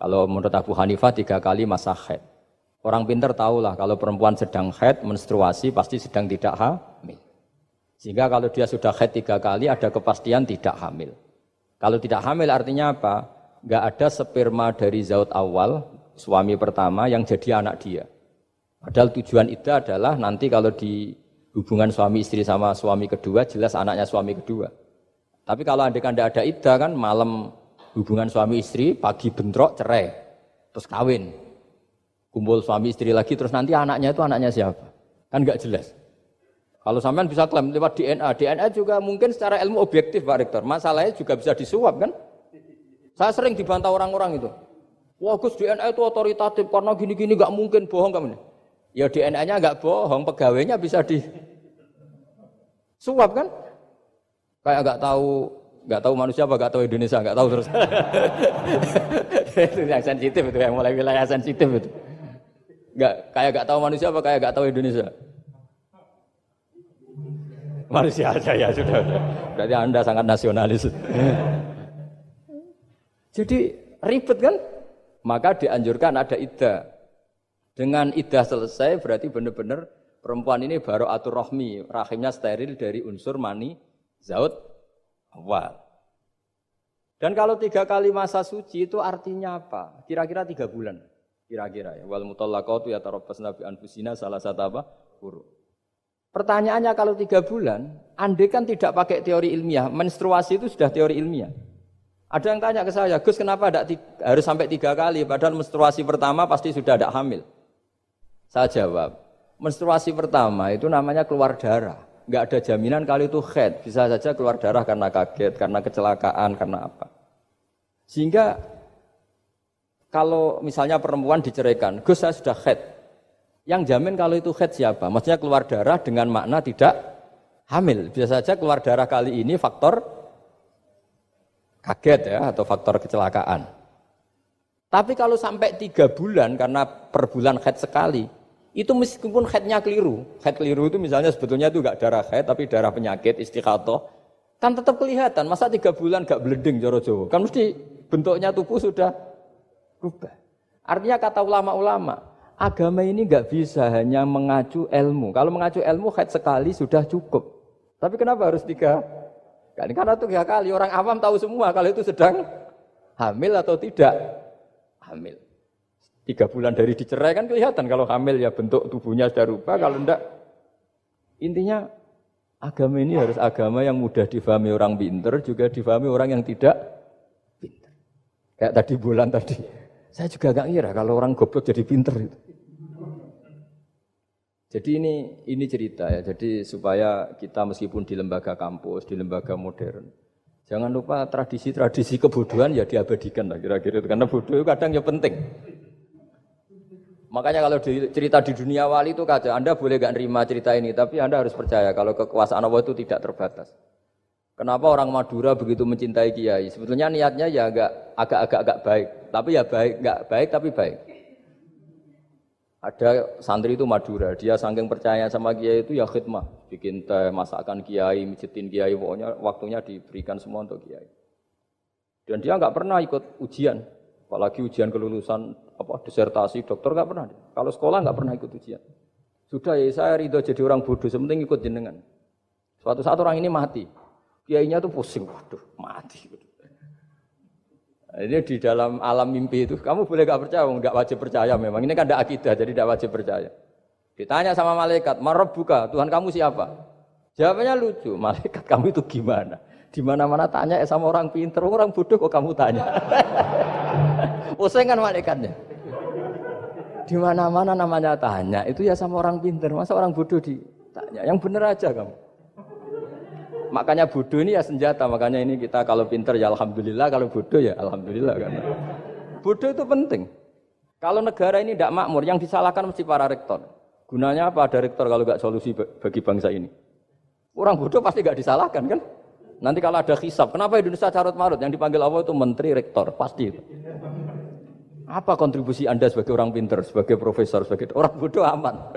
Kalau menurut Abu Hanifah 3 kali masa haid. Orang pinter tahulah kalau perempuan sedang haid, menstruasi pasti sedang tidak hamil. Sehingga kalau dia sudah haid 3 kali ada kepastian tidak hamil. Kalau tidak hamil artinya apa? Enggak ada sperma dari zaut awal, suami pertama yang jadi anak dia. Padahal tujuan iddah adalah nanti kalau di hubungan suami istri sama suami kedua, jelas anaknya suami kedua. Tapi kalau andaikan tidak ada iddah kan, malam hubungan suami istri, pagi bentrok cerai, terus kawin. Kumpul suami istri lagi, terus nanti anaknya itu anaknya siapa? Kan enggak jelas. Kalau sampean bisa klaim lewat DNA, DNA juga mungkin secara ilmu objektif Pak Rektor. Masalahnya juga bisa disuap kan? Saya sering dibantah orang-orang itu. Wah Gus, DNA itu otoritatif karena gini-gini enggak mungkin, bohong kamu. Ya DNA-nya enggak bohong, pegawainya bisa disuap kan? Kayak enggak tahu manusia apa enggak tahu Indonesia, enggak tahu terus. Itu yang sensitif itu, yang mulai wilayah sensitif itu. Enggak tahu manusia apa kayak enggak tahu Indonesia. Manusia aja ya sudah. Berarti Anda sangat nasionalis. Jadi ribet kan? Maka dianjurkan ada iddah. Dengan iddah selesai berarti benar-benar perempuan ini baru atur rohmi, rahimnya steril dari unsur mani zaut awal. Dan kalau 3 kali masa suci itu artinya apa? Kira-kira 3 bulan. Kira-kira ya. Wal mutallaqatu yatarabbasna bi anfusina salah satu apa? Quru. Pertanyaannya kalau 3 bulan, andai kan tidak pakai teori ilmiah, menstruasi itu sudah teori ilmiah. Ada yang tanya ke saya, Gus kenapa harus sampai 3 kali, padahal menstruasi pertama pasti sudah ada hamil. Saya jawab, menstruasi pertama itu namanya keluar darah. Enggak ada jaminan kalau itu haid, bisa saja keluar darah karena kaget, karena kecelakaan, karena apa. Sehingga kalau misalnya perempuan diceraikan, Gus saya sudah haid. Yang jamin kalau itu haid siapa? Maksudnya keluar darah dengan makna tidak hamil. Bisa saja keluar darah kali ini faktor kaget ya, atau faktor kecelakaan. Tapi kalau sampai 3 bulan, karena per bulan haid sekali, itu meskipun haidnya keliru. Haid keliru itu misalnya sebetulnya itu enggak darah haid, tapi darah penyakit, istighathah. Kan tetap kelihatan, masa 3 bulan gak blending cara Jawa. Kan mesti bentuknya tubuh sudah berubah. Artinya kata ulama-ulama, agama ini gak bisa hanya mengacu ilmu. Kalau mengacu ilmu haid sekali sudah cukup. Tapi kenapa harus 3 kali? Karena itu 3 kali. Orang awam tahu semua kalau itu sedang hamil atau tidak hamil. 3 bulan dari dicerai kan kelihatan kalau hamil ya bentuk tubuhnya sudah rubah, kalau enggak. Intinya agama ini harus agama yang mudah difahami orang pinter, juga difahami orang yang tidak pinter. Kayak tadi bulan tadi, saya juga gak ngira kalau orang goblok jadi pinter itu. Jadi ini cerita ya, jadi supaya kita meskipun di lembaga kampus, di lembaga modern, jangan lupa tradisi-tradisi kebodohan ya diabadikan lah kira-kira itu, karena bodoh itu kadang ya penting. Makanya kalau cerita di dunia wali itu kaca, Anda boleh gak nerima cerita ini, tapi Anda harus percaya kalau kekuasaan Allah itu tidak terbatas. Kenapa orang Madura begitu mencintai kiai? Sebetulnya niatnya ya agak baik, tapi ya nggak baik tapi baik. Ada santri itu Madura, dia saking percaya sama kiai itu ya khidmah, bikin teh, masakan kiai, mijitin kiai, pokoknya waktunya diberikan semua untuk kiai. Dan dia nggak pernah ikut ujian, apalagi ujian kelulusan disertasi dokter nggak pernah. Kalau sekolah nggak pernah ikut ujian. Sudah ya saya ridho jadi orang bodoh, sementing ikut jenengan. Suatu saat orang ini mati, kiainya tuh pusing, waduh mati. Ini di dalam alam mimpi itu, kamu boleh gak percaya, nggak wajib percaya memang. Ini kan ada akidah, jadi tidak wajib percaya. Ditanya sama malaikat, Marabbuka, Tuhan kamu siapa? Jawabannya lucu, malaikat kamu itu gimana? Di mana-mana tanya sama orang pinter, orang bodoh kok kamu tanya? Pusing kan malaikatnya. Di mana-mana namanya tanya, itu ya sama orang pinter, masa orang bodoh ditanya? Yang bener aja kamu. Makanya bodoh ini ya senjata, makanya ini kita kalau pinter ya alhamdulillah, kalau bodoh ya alhamdulillah. Karena bodoh itu penting. Kalau negara ini tidak makmur, yang disalahkan mesti para rektor. Gunanya apa ada rektor kalau nggak solusi bagi bangsa ini? Orang bodoh pasti nggak disalahkan kan? Nanti kalau ada hisab, kenapa Indonesia carut marut? Yang dipanggil Allah itu menteri rektor, pasti. Apa kontribusi Anda sebagai orang pinter, sebagai profesor, sebagai orang bodoh aman?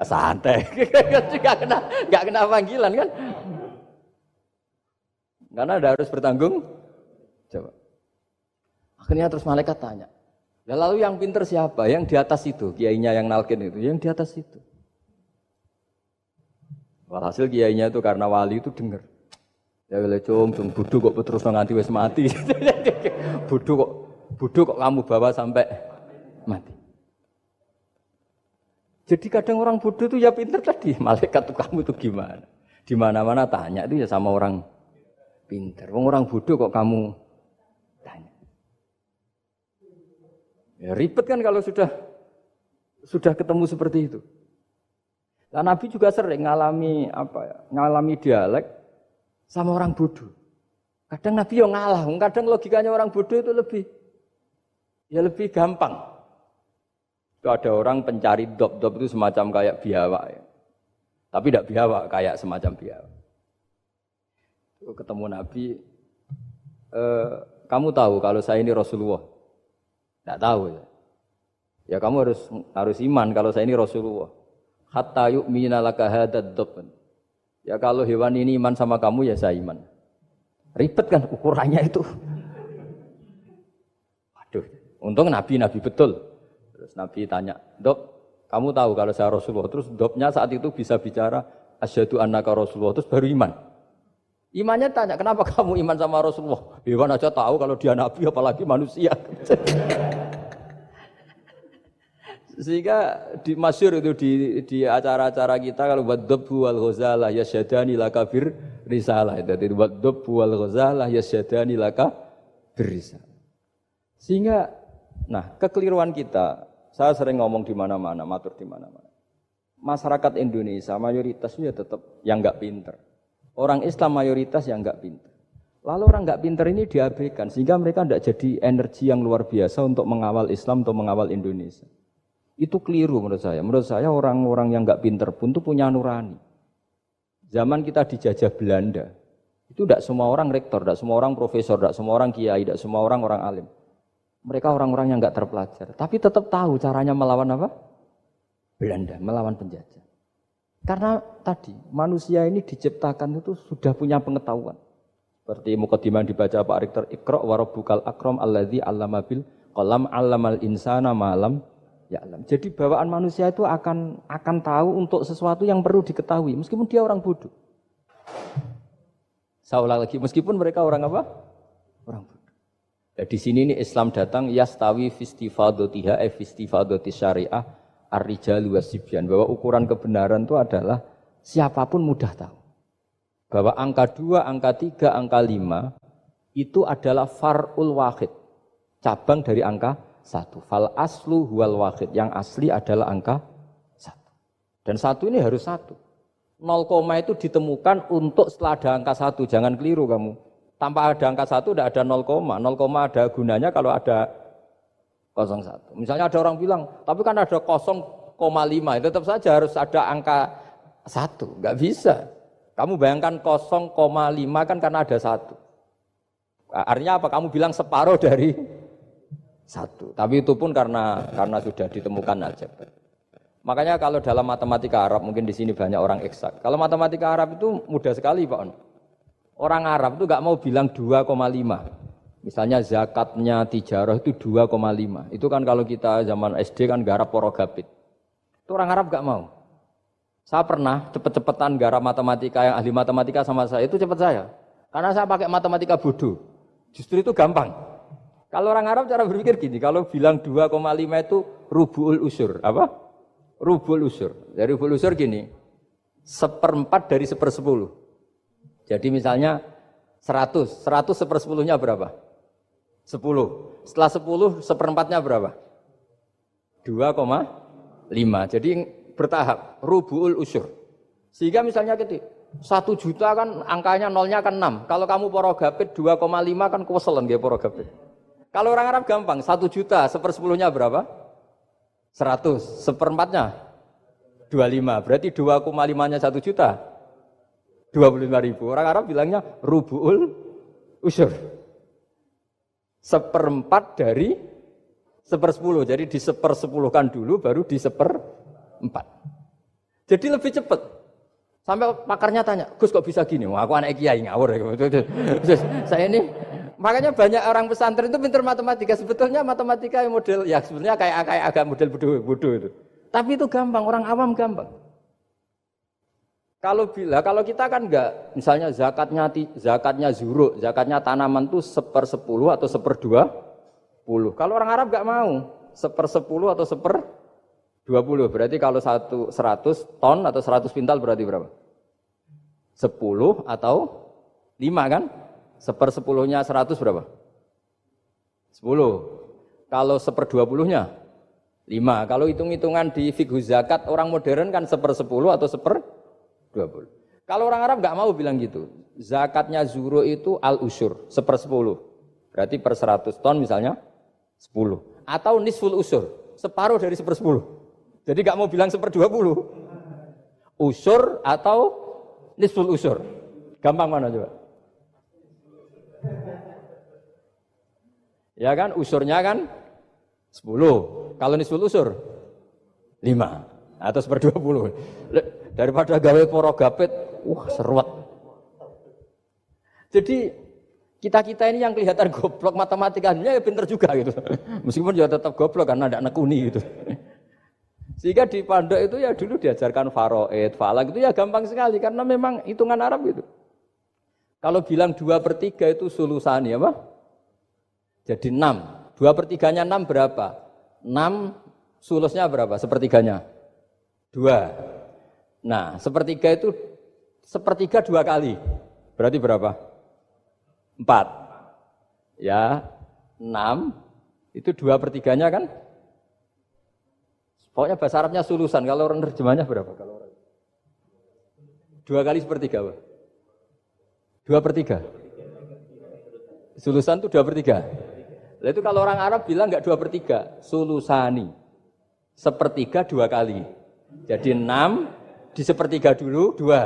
Santai, nggak kena panggilan kan? Karena Anda harus bertanggung jawab. Akhirnya terus malaikat tanya, lalu yang pinter siapa? Yang di atas itu, kiainya yang nalkin itu, yang di atas itu. Walhasil kiainya itu karena wali itu dengar. Ya wele cung bodoh kok terus nganti wis mati. bodoh kok kamu bawa sampai mati. Jadi kadang orang bodoh itu ya pinter tadi, malaikat tuh kamu tuh gimana? Di mana-mana tanya itu ya sama orang pinter. Orang bodoh kok kamu tanya. Ya ribet kan kalau sudah ketemu seperti itu. Nah, Nabi juga sering ngalami dialek sama orang bodoh. Kadang Nabi yang ngalah, kadang logikanya orang bodoh itu lebih gampang. Itu ada orang pencari dop itu semacam kayak biawak ya. Tapi tidak biawak, kayak semacam biawak. Ketemu Nabi, kamu tahu kalau saya ini Rasulullah? Tidak tahu ya. Ya kamu harus iman kalau saya ini Rasulullah. Hatta yu'mina laka hadad dob. Ya kalau hewan ini iman sama kamu ya saya iman. Ribet kan ukurannya itu. Waduh, untung Nabi betul. Terus Nabi tanya, Dob, kamu tahu kalau saya Rasulullah? Terus Dobnya saat itu bisa bicara, asyhadu annaka Rasulullah, terus baru iman. Imannya tanya, kenapa kamu iman sama Rasulullah? Hewan aja tahu kalau dia Nabi, apalagi manusia. Sehingga masyhur itu di acara-acara kita kalau wadhabbu wal ghazalah yasyadani laka bir risalah. Jadi wadhabbu wal ghazalah yasyadani laka bir risalah. Sehingga kekeliruan kita, saya sering ngomong di mana-mana, matur di mana-mana. Masyarakat Indonesia mayoritasnya tetap yang enggak pinter. Orang Islam mayoritas yang enggak pinter. Lalu orang enggak pinter ini diabaikan sehingga mereka enggak jadi energi yang luar biasa untuk mengawal Islam atau mengawal Indonesia. Itu keliru menurut saya. Menurut saya orang-orang yang enggak pinter pun itu punya nurani. Zaman kita dijajah Belanda, itu tidak semua orang rektor, tidak semua orang profesor, tidak semua orang kiai, tidak semua orang alim. Mereka orang-orang yang enggak terpelajar, tapi tetap tahu caranya melawan apa? Belanda, melawan penjajah. Karena tadi manusia ini diciptakan itu sudah punya pengetahuan. Seperti mukadimah dibaca Pak Rektor, Iqra wa rabbukal akram alladzi 'allama bil qalam 'allamal insana ma lam ya'lam. Jadi bawaan manusia itu akan tahu untuk sesuatu yang perlu diketahui meskipun dia orang bodoh. Saya ulang lagi, meskipun mereka orang apa? Orang bodoh. Di sini ini Islam datang yastawi fistifadatiha fistifadati syariah ar-rijalu wasibyan, bahwa ukuran kebenaran itu adalah siapapun mudah tahu. Bahwa angka 2, angka 3, angka 5 itu adalah far'ul wahid, cabang dari angka 1. Fal aslu huwal wahid, yang asli adalah angka 1. Dan 1 ini harus 1. 0, itu ditemukan untuk setelah ada angka 1, jangan keliru kamu. Tanpa ada angka 1 tidak ada 0, 0, ada gunanya kalau ada 01. Misalnya ada orang bilang, tapi kan ada 0,5, tetap saja harus ada angka 1, enggak bisa. Kamu bayangkan 0,5 kan karena ada 1. Artinya apa? Kamu bilang separuh dari 1. Tapi itu pun karena sudah ditemukan aja. Makanya kalau dalam matematika Arab, mungkin di sini banyak orang eksak. Kalau matematika Arab itu mudah sekali Pak. Orang Arab itu enggak mau bilang 2,5. Misalnya zakatnya tijarah itu 2,5. Itu kan kalau kita zaman SD kan garap porogapit. Itu orang Arab enggak mau. Saya pernah cepet-cepetan garap matematika, yang ahli matematika sama saya, itu cepet saya. Karena saya pakai matematika bodoh. Justru itu gampang. Kalau orang Arab cara berpikir gini, kalau bilang 2,5 itu rubu'ul usur. Apa? Rubu'ul usur. Dari rubu'ul usur gini, 1/4 dari 1/10. Jadi misalnya 100 1/10-nya berapa? 10. Setelah 10, 1/4-nya berapa? 2,5. Jadi bertahap, rubu'ul usur. Sehingga misalnya gitu, 1 juta kan angkanya nolnya kan 6. Kalau kamu porogapit 2,5 kan kuweselan nggih porogapit. Kalau orang Arab gampang, 1 juta 1/10-nya berapa? 100. 1/4-nya 25. Berarti 2,5-nya 1 juta. 25.000. Orang Arab bilangnya rubu'ul usur. 1/4 dari 1/10. Jadi di 1/10-kan dulu baru di 1/4. Jadi lebih cepat. Sampai pakarnya tanya, Gus kok bisa gini? Wah, aku anak kiai ngawur. Saya ini, makanya banyak orang pesantren itu pintar matematika. Sebetulnya matematika yang model, ya sebenarnya kayak agak model bodoh itu. Tapi itu gampang, orang awam gampang. Kalau kita kan enggak, misalnya zakatnya zuruk, zakatnya tanaman itu 1/10 atau 1/20. Kalau orang Arab enggak mau 1/10 atau 1/20. Berarti kalau 100 ton atau 100 pintal berarti berapa? 10 atau 5 kan? 1/10-nya 100 berapa? 10. Kalau 1/20-nya 5. Kalau hitung-hitungan di fikih zakat orang modern kan 1/10 atau 1/20. Kalau orang Arab enggak mau bilang gitu. Zakatnya zuro itu al-usur, 1/10. Berarti per 100 ton misalnya 10. Atau nisful usur, separuh dari 1/10. Jadi enggak mau bilang 1/20. Usur atau nisful usur. Gampang mana coba? Ya kan, usurnya kan 10. Kalau nisful usur 5 atau 1/20. Daripada gawe porogapit, wah seruat. Jadi kita ini yang kelihatan goblok matematikanya ya pinter juga gitu. Meskipun ya tetap goblok karena tidak nekuni gitu. Sehingga di pondok itu ya dulu diajarkan faraid, falak itu ya gampang sekali karena memang hitungan Arab gitu. Kalau bilang 2/3 itu sulusani apa? Jadi 6. 2/3-nya 6 berapa? 6 sulusnya berapa? Sepertiganya? 2. Nah, 1/3 itu 1/3 2 kali. Berarti berapa? 4. Ya, 6 itu 2/3-nya kan? Pokoknya bahasa Arabnya sulusan. Kalau orang terjemahnya berapa? Kalau orang 2 kali 1/3 apa? 2/3. Sulusan itu 2/3. Lah itu kalau orang Arab bilang enggak 2/3, sulusani. 1/3 2 kali. Jadi 6 di 1/3 dulu 2.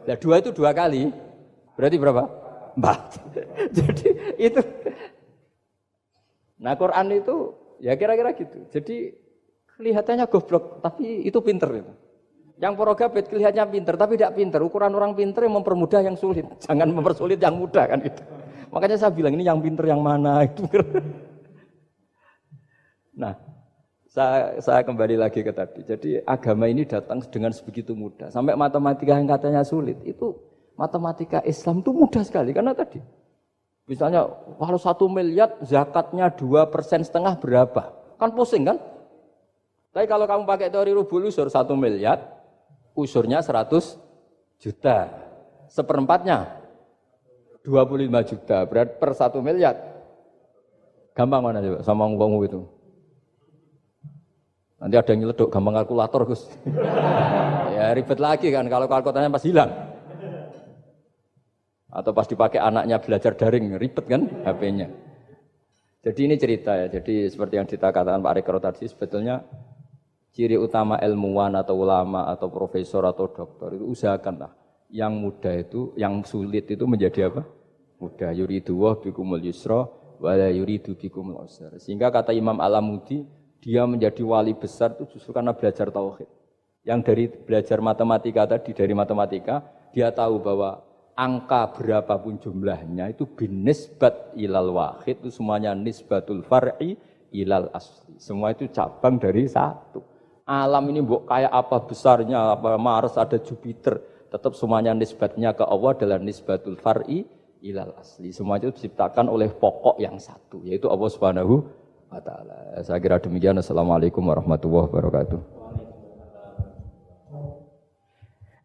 Nah 2 itu 2 kali. Berarti berapa? 4. Jadi itu. Nah Quran itu ya kira-kira gitu. Jadi kelihatannya goblok, tapi itu pinter itu. Yang porogabit kelihatannya pinter, tapi tidak pinter. Ukuran orang pinter yang mempermudah yang sulit. Jangan mempersulit yang mudah kan gitu. Makanya saya bilang ini yang pinter yang mana itu. Nah, saya kembali lagi ke tadi. Jadi agama ini datang dengan sebegitu mudah. Sampai matematika yang katanya sulit, itu matematika Islam itu mudah sekali. Karena tadi, misalnya kalau 1 miliar zakatnya 2,5% berapa? Kan pusing kan? Tapi kalau kamu pakai teori rubul usur 1 miliar, usurnya 100 juta. Seperempatnya 25 juta. Berarti per 1 miliar. Gampang mana coba sama ngomong itu? Nanti ada yang nyeleduk gampang kalkulator Gus. Ya ribet lagi kan kalau kalkulatornya pas hilang. Atau pas dipakai anaknya belajar daring, ribet kan HP-nya. Jadi ini cerita ya. Jadi seperti yang katakan Pak Rekro tadi, sebetulnya ciri utama ilmuwan atau ulama atau profesor atau doktor itu usahakanlah yang mudah itu, yang sulit itu menjadi apa? Mudah. Yuridu wa bikumul yusra wa la yuridu bikumul usra. Sehingga kata Imam Alamudi, dia menjadi wali besar itu justru karena belajar tauhid. Yang dari belajar matematika tadi, dari matematika, dia tahu bahwa angka berapapun jumlahnya itu binisbat ilal wahid, itu semuanya nisbatul far'i ilal asli. Semua itu cabang dari satu. Alam ini kayak apa besarnya, apa Mars, ada Jupiter, tetap semuanya nisbatnya ke Allah adalah nisbatul far'i ilal asli. Semua itu diciptakan oleh pokok yang satu, yaitu Allah Subhanahu wa ta'ala. Saya kira demikian. Assalamualaikum warahmatullahi wabarakatuh.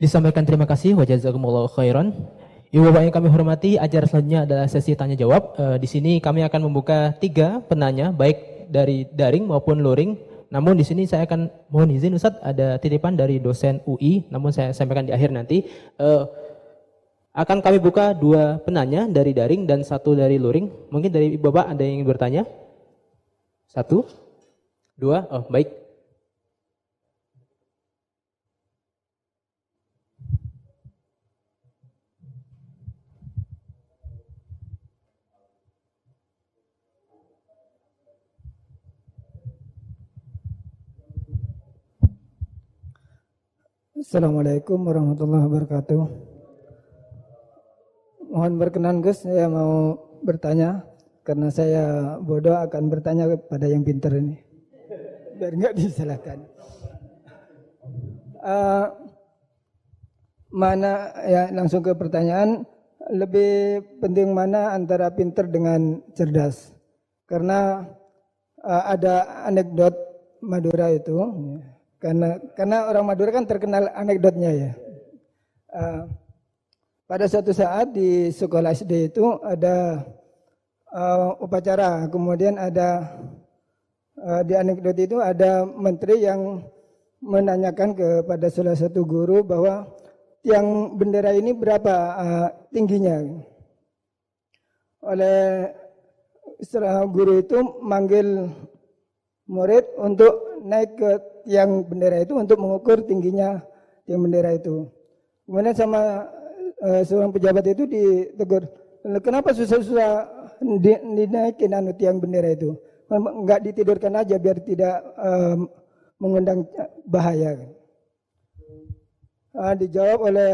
Disampaikan terima kasih wa jazakumullahu khairan. Ibu Bapak yang kami hormati, acara selanjutnya adalah sesi tanya jawab. Di sini kami akan membuka 3 penanya baik dari daring maupun luring. Namun di sini saya akan mohon izin Ustadz, ada titipan dari dosen UI, namun saya sampaikan di akhir nanti. Akan kami buka 2 penanya dari daring dan 1 dari luring. Mungkin dari Ibu Bapak ada yang ingin bertanya? 1, 2, oh baik. Assalamualaikum warahmatullahi wabarakatuh. Mohon berkenan Gus, saya mau bertanya karena saya bodoh akan bertanya kepada yang pintar ini, biar nggak disalahkan. Mana ya langsung ke pertanyaan, lebih penting mana antara pintar dengan cerdas? Karena ada anekdot Madura itu. Karena orang Madura kan terkenal anekdotnya ya. Pada suatu saat di sekolah SD itu ada upacara, kemudian ada di anekdot itu ada menteri yang menanyakan kepada salah satu guru bahwa tiang bendera ini berapa tingginya. Oleh guru itu manggil murid untuk naik ke tiang bendera itu untuk mengukur tingginya tiang bendera itu. Kemudian sama seorang pejabat itu ditegur, kenapa susah-susah dinaikin tiang bendera itu? Enggak ditidurkan aja biar tidak mengundang bahaya. Dijawab oleh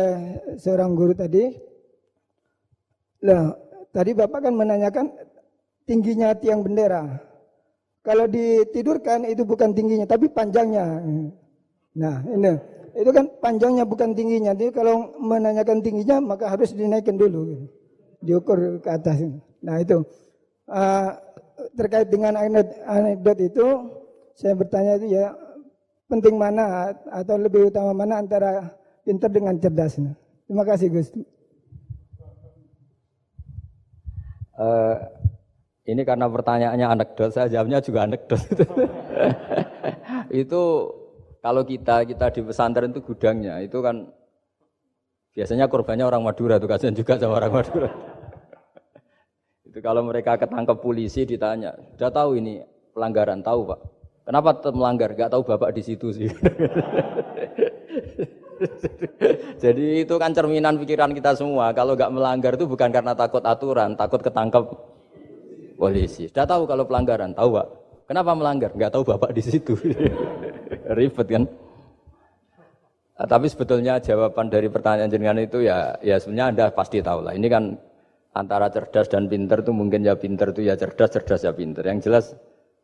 seorang guru tadi, tadi Bapak kan menanyakan tingginya tiang bendera. Kalau ditidurkan itu bukan tingginya, tapi panjangnya. Nah, ini itu kan panjangnya bukan tingginya. Jadi kalau menanyakan tingginya maka harus dinaikkan dulu, diukur ke atas. Nah itu terkait dengan anekdot itu, saya bertanya itu ya penting mana atau lebih utama mana antara pintar dengan cerdas. Terima kasih Gus. Ini karena pertanyaannya anekdot, saya jawabnya juga anekdot. Itu kalau kita di pesantren itu gudangnya, itu kan biasanya korbannya orang Madura, tuh kasihan juga sama orang Madura. Itu kalau mereka ketangkep polisi ditanya, sudah tahu ini pelanggaran, tahu Pak? Kenapa tetap melanggar? Gak tahu Bapak di situ sih. Jadi itu kan cerminan pikiran kita semua. Kalau gak melanggar itu bukan karena takut aturan, takut ketangkep polisi. Sudah tahu kalau pelanggaran, tahu Pak. Kenapa melanggar? Enggak tahu Bapak di situ. Ribet kan? Tapi sebetulnya jawaban dari pertanyaan jenengan itu ya sebenarnya Anda pasti tahu lah. Ini kan antara cerdas dan pinter itu mungkin ya pinter itu ya cerdas, cerdas ya pinter. Yang jelas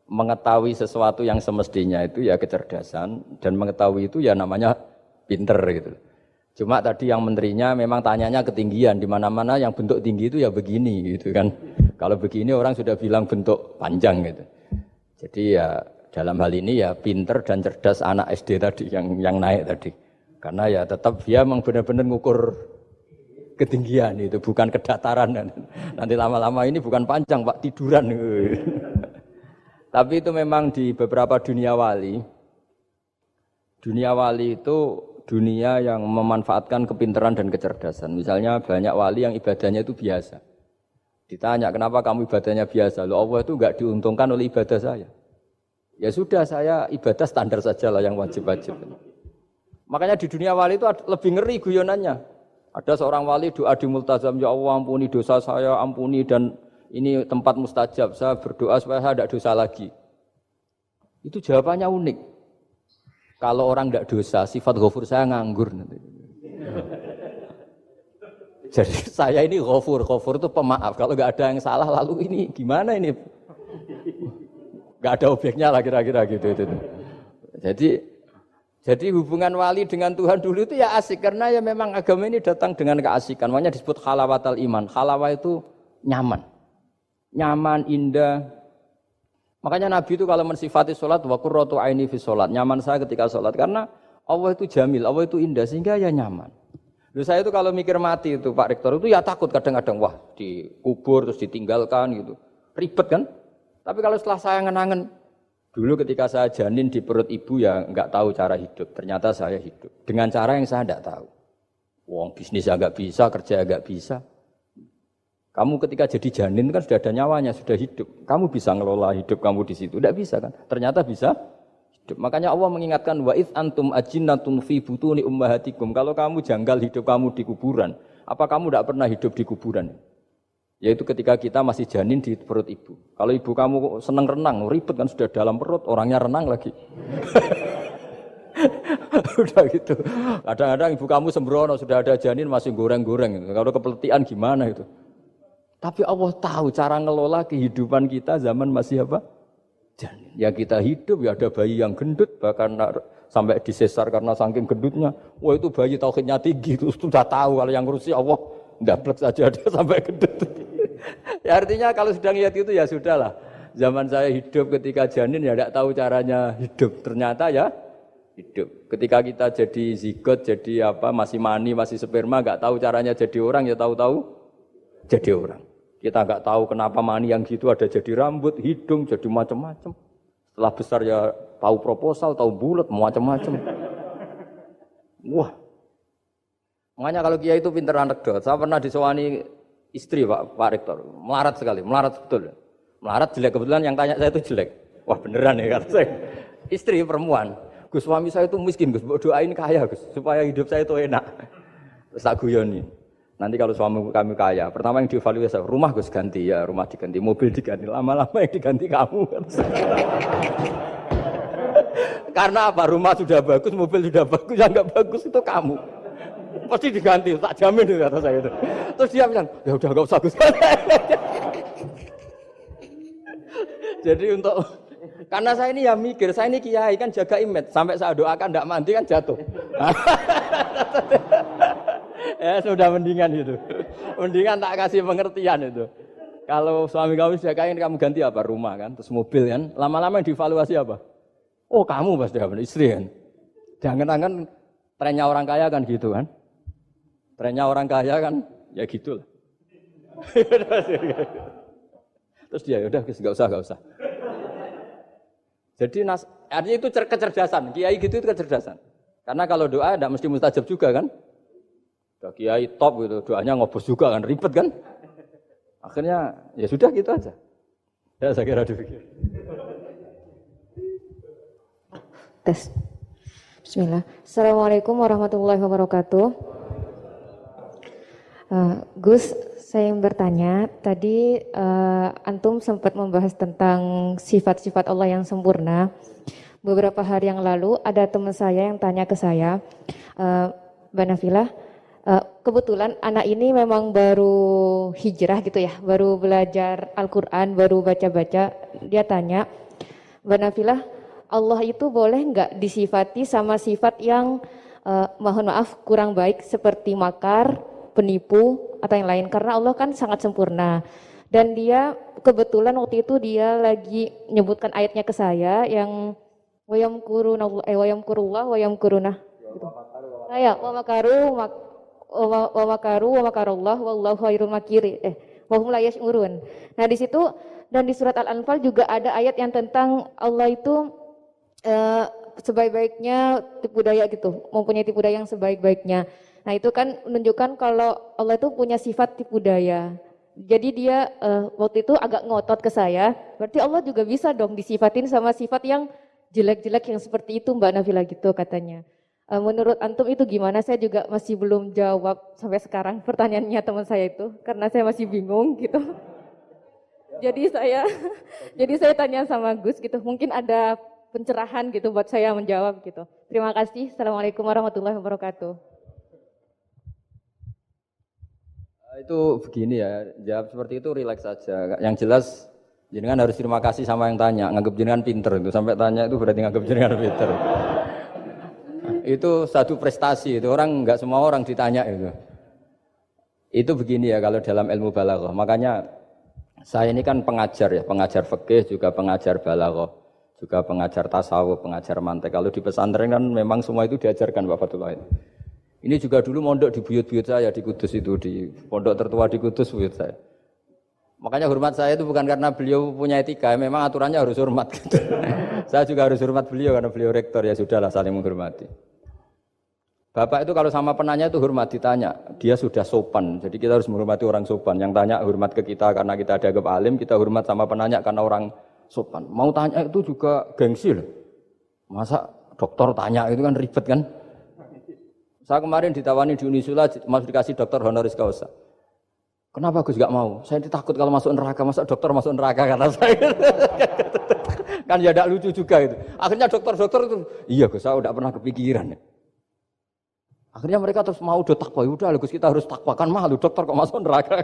mengetahui sesuatu yang semestinya itu ya kecerdasan, dan mengetahui itu ya namanya pinter gitu. Cuma tadi yang menterinya memang tanyanya ketinggian, di mana-mana yang bentuk tinggi itu ya begini gitu kan. Kalau begini orang sudah bilang bentuk panjang gitu. Jadi ya dalam hal ini ya pinter dan cerdas anak SD tadi yang naik tadi. Karena ya tetap dia memang benar-benar ngukur ketinggian itu, bukan kedataran. Nanti lama-lama ini bukan panjang Pak, tiduran. Tapi itu memang di beberapa dunia wali itu dunia yang memanfaatkan kepintaran dan kecerdasan. Misalnya banyak wali yang ibadahnya itu biasa. Ditanya kenapa kamu ibadahnya biasa? Loh, Allah itu enggak diuntungkan oleh ibadah saya. Ya sudah, saya ibadah standar saja lah yang wajib-wajib. Makanya di dunia wali itu lebih ngeri guyonannya. Ada seorang wali doa di multazam, ya Allah ampuni dosa saya, ampuni, dan ini tempat mustajab, saya berdoa supaya saya tidak dosa lagi. Itu jawabannya unik. Kalau orang tidak dosa, sifat ghafur saya nganggur. Jadi saya ini ghafur itu pemaaf. Kalau nggak ada yang salah, lalu ini gimana ini? Nggak ada objeknya lah kira-kira gitu. Jadi hubungan wali dengan Tuhan dulu itu ya asik, karena ya memang agama ini datang dengan keasikan. Makanya disebut halawatal iman. Halawah itu nyaman, indah. Makanya Nabi itu kalau mensifati sholat, wa qurratu aini fi sholat, nyaman saya ketika sholat, karena Allah itu jamil, Allah itu indah, sehingga ya nyaman. Lalu saya itu kalau mikir mati itu Pak Rektor itu ya takut kadang-kadang, wah dikubur terus ditinggalkan gitu, ribet kan. Tapi kalau setelah saya ngenangen, dulu ketika saya janin di perut ibu ya enggak tahu cara hidup, ternyata saya hidup dengan cara yang saya enggak tahu. Wong bisnis agak bisa, kerja agak bisa. Kamu ketika jadi janin kan sudah ada nyawanya, sudah hidup. Kamu bisa ngelola hidup kamu di situ, enggak bisa kan? Ternyata bisa hidup. Makanya Allah mengingatkan wa id antum ajinnatun fi butuni ummahatikum. Kalau kamu janggal hidup kamu di kuburan, apa kamu enggak pernah hidup di kuburan? Yaitu ketika kita masih janin di perut ibu. Kalau ibu kamu senang renang, ribet kan, sudah dalam perut, orangnya renang lagi. Udah gitu. Kadang-kadang ibu kamu sembrono, sudah ada janin masih goreng-goreng. Kalau kepeletian gimana itu? Tapi Allah tahu cara ngelola kehidupan kita zaman masih apa? Janin. Ya kita hidup, ya ada bayi yang gendut, bahkan sampai disesar karena saking gendutnya. Wah itu bayi tauhidnya tinggi, itu sudah tahu kalau yang ngurusi Allah. Ndablek saja ada sampai gendut. Ya artinya kalau sudah lihat itu ya sudahlah. Zaman saya hidup ketika janin ya tidak tahu caranya hidup. Ternyata ya hidup. Ketika kita jadi zigot, jadi apa, masih mani, masih sperma, enggak tahu caranya jadi orang, ya tahu-tahu jadi orang. Kita enggak tahu kenapa mani yang gitu ada jadi rambut, hidung, jadi macam-macam. Setelah besar ya tahu proposal, tahu bulat, macam-macam. Wah. Makanya kalau kiai itu pinter anekdot. Saya pernah disewani istri Pak Rektor, melarat sekali, melarat betul. Melarat jelek, kebetulan yang tanya saya itu jelek. Wah beneran ya kata saya. Istri perempuan, Gus suami saya itu miskin Gus, doain kaya Gus, supaya hidup saya itu enak. Terus tak guyoni. Nanti kalau suami kami kaya, pertama yang dievaluasi, rumah Gus ganti, ya rumah diganti, mobil diganti, lama-lama yang diganti kamu. Karena apa? Rumah sudah bagus, mobil sudah bagus, yang enggak bagus itu kamu. Pasti diganti, tak jamin itu kata saya itu. Terus dia bilang, ya udah enggak usah Gus. Jadi untuk, karena saya ini ya mikir, saya ini kiai kan jaga image, sampai saya doakan enggak mandi kan jatuh. Ya sudah mendingan itu. Mendingan tak kasih pengertian itu. Kalau suami kamu sudah kaya, kamu ganti apa? Rumah kan, terus mobil kan. Lama-lama yang dievaluasi apa? Oh kamu pasti istri kan. Jangan-jangan trennya orang kaya kan gitu kan. Trennya orang kaya kan, ya gitulah. Terus dia udah enggak usah. Jadi artinya itu kecerdasan. Kiai gitu itu kecerdasan. Karena kalau doa enggak mesti mustajab juga kan. Udah kiai top gitu, doanya ngobos juga kan, ribet kan. Akhirnya ya sudah gitu aja. Ya saya kira dipikir. Tes. Bismillah. Assalamualaikum warahmatullahi wabarakatuh. Gus, saya yang bertanya, tadi antum sempat membahas tentang sifat-sifat Allah yang sempurna. beberapa hari yang lalu ada teman saya yang tanya ke saya, Mbak Nafilah, kebetulan anak ini memang baru hijrah gitu ya, baru belajar Al-Quran, baru baca-baca. Dia tanya, Mbak Nafilah, Allah itu boleh nggak disifati sama sifat yang mohon maaf kurang baik seperti makar, penipu atau yang lain, karena Allah kan sangat sempurna. Dan dia kebetulan waktu itu dia lagi menyebutkan ayatnya ke saya yang wayamkurullah wayamkuruna gitu. Saya wa makarullah wallahu khairul makirin wa hum la yash'urun. Nah di situ dan di surat Al-Anfal juga ada ayat yang tentang Allah itu sebaik-baiknya tipu daya gitu, mempunyai tipu daya yang sebaik-baiknya. Nah itu kan menunjukkan kalau Allah itu punya sifat tipu daya. Jadi dia waktu itu agak ngotot ke saya, berarti Allah juga bisa dong disifatin sama sifat yang jelek-jelek yang seperti itu Mbak Nafilah gitu katanya. Menurut antum itu gimana? Saya juga masih belum jawab sampai sekarang pertanyaannya teman saya itu, karena saya masih bingung gitu. Jadi saya tanya sama Gus gitu, mungkin ada pencerahan gitu buat saya menjawab gitu. Terima kasih. Assalamualaikum warahmatullahi wabarakatuh. Itu begini ya, jawab seperti itu rileks saja. Yang jelas jenengan harus terima kasih sama yang tanya, nganggap jenengan pinter itu. Sampai tanya itu berarti nganggap jenengan pinter. Itu satu prestasi, itu orang enggak semua orang ditanya itu. Itu begini ya kalau dalam ilmu balaghah. Makanya saya ini kan pengajar ya, pengajar fikih juga pengajar balaghah, juga pengajar tasawuf, pengajar mantek. Kalau di pesantren kan memang semua itu diajarkan Pak Fatullah itu. Ini juga dulu mondok di buyut-buyut saya di Kudus itu, di pondok tertua di Kudus buyut saya. Makanya hormat saya itu bukan karena beliau punya etika, memang aturannya harus hormat gitu. Saya juga harus hormat beliau karena beliau rektor, ya sudahlah saling menghormati. Bapak itu kalau sama penanya itu hormat, ditanya, dia sudah sopan. Jadi kita harus menghormati orang sopan. Yang tanya hormat ke kita karena kita dianggap alim, kita hormat sama penanya karena orang sopan. Mau tanya itu juga gengsi loh. Masa dokter tanya itu kan ribet kan? Saya kemarin ditawani di Unisula, masuk dikasih dokter honoris causa. Kenapa Gus gak mau? Saya takut kalau masuk neraka, masa dokter masuk neraka karena saya. Kan ya tidak lucu juga itu. Akhirnya dokter-dokter itu, iya Gus, saya tidak pernah kepikiran. Akhirnya mereka terus mau do takwa, udah Gus kita harus takwa, kan malu dokter kok masuk neraka.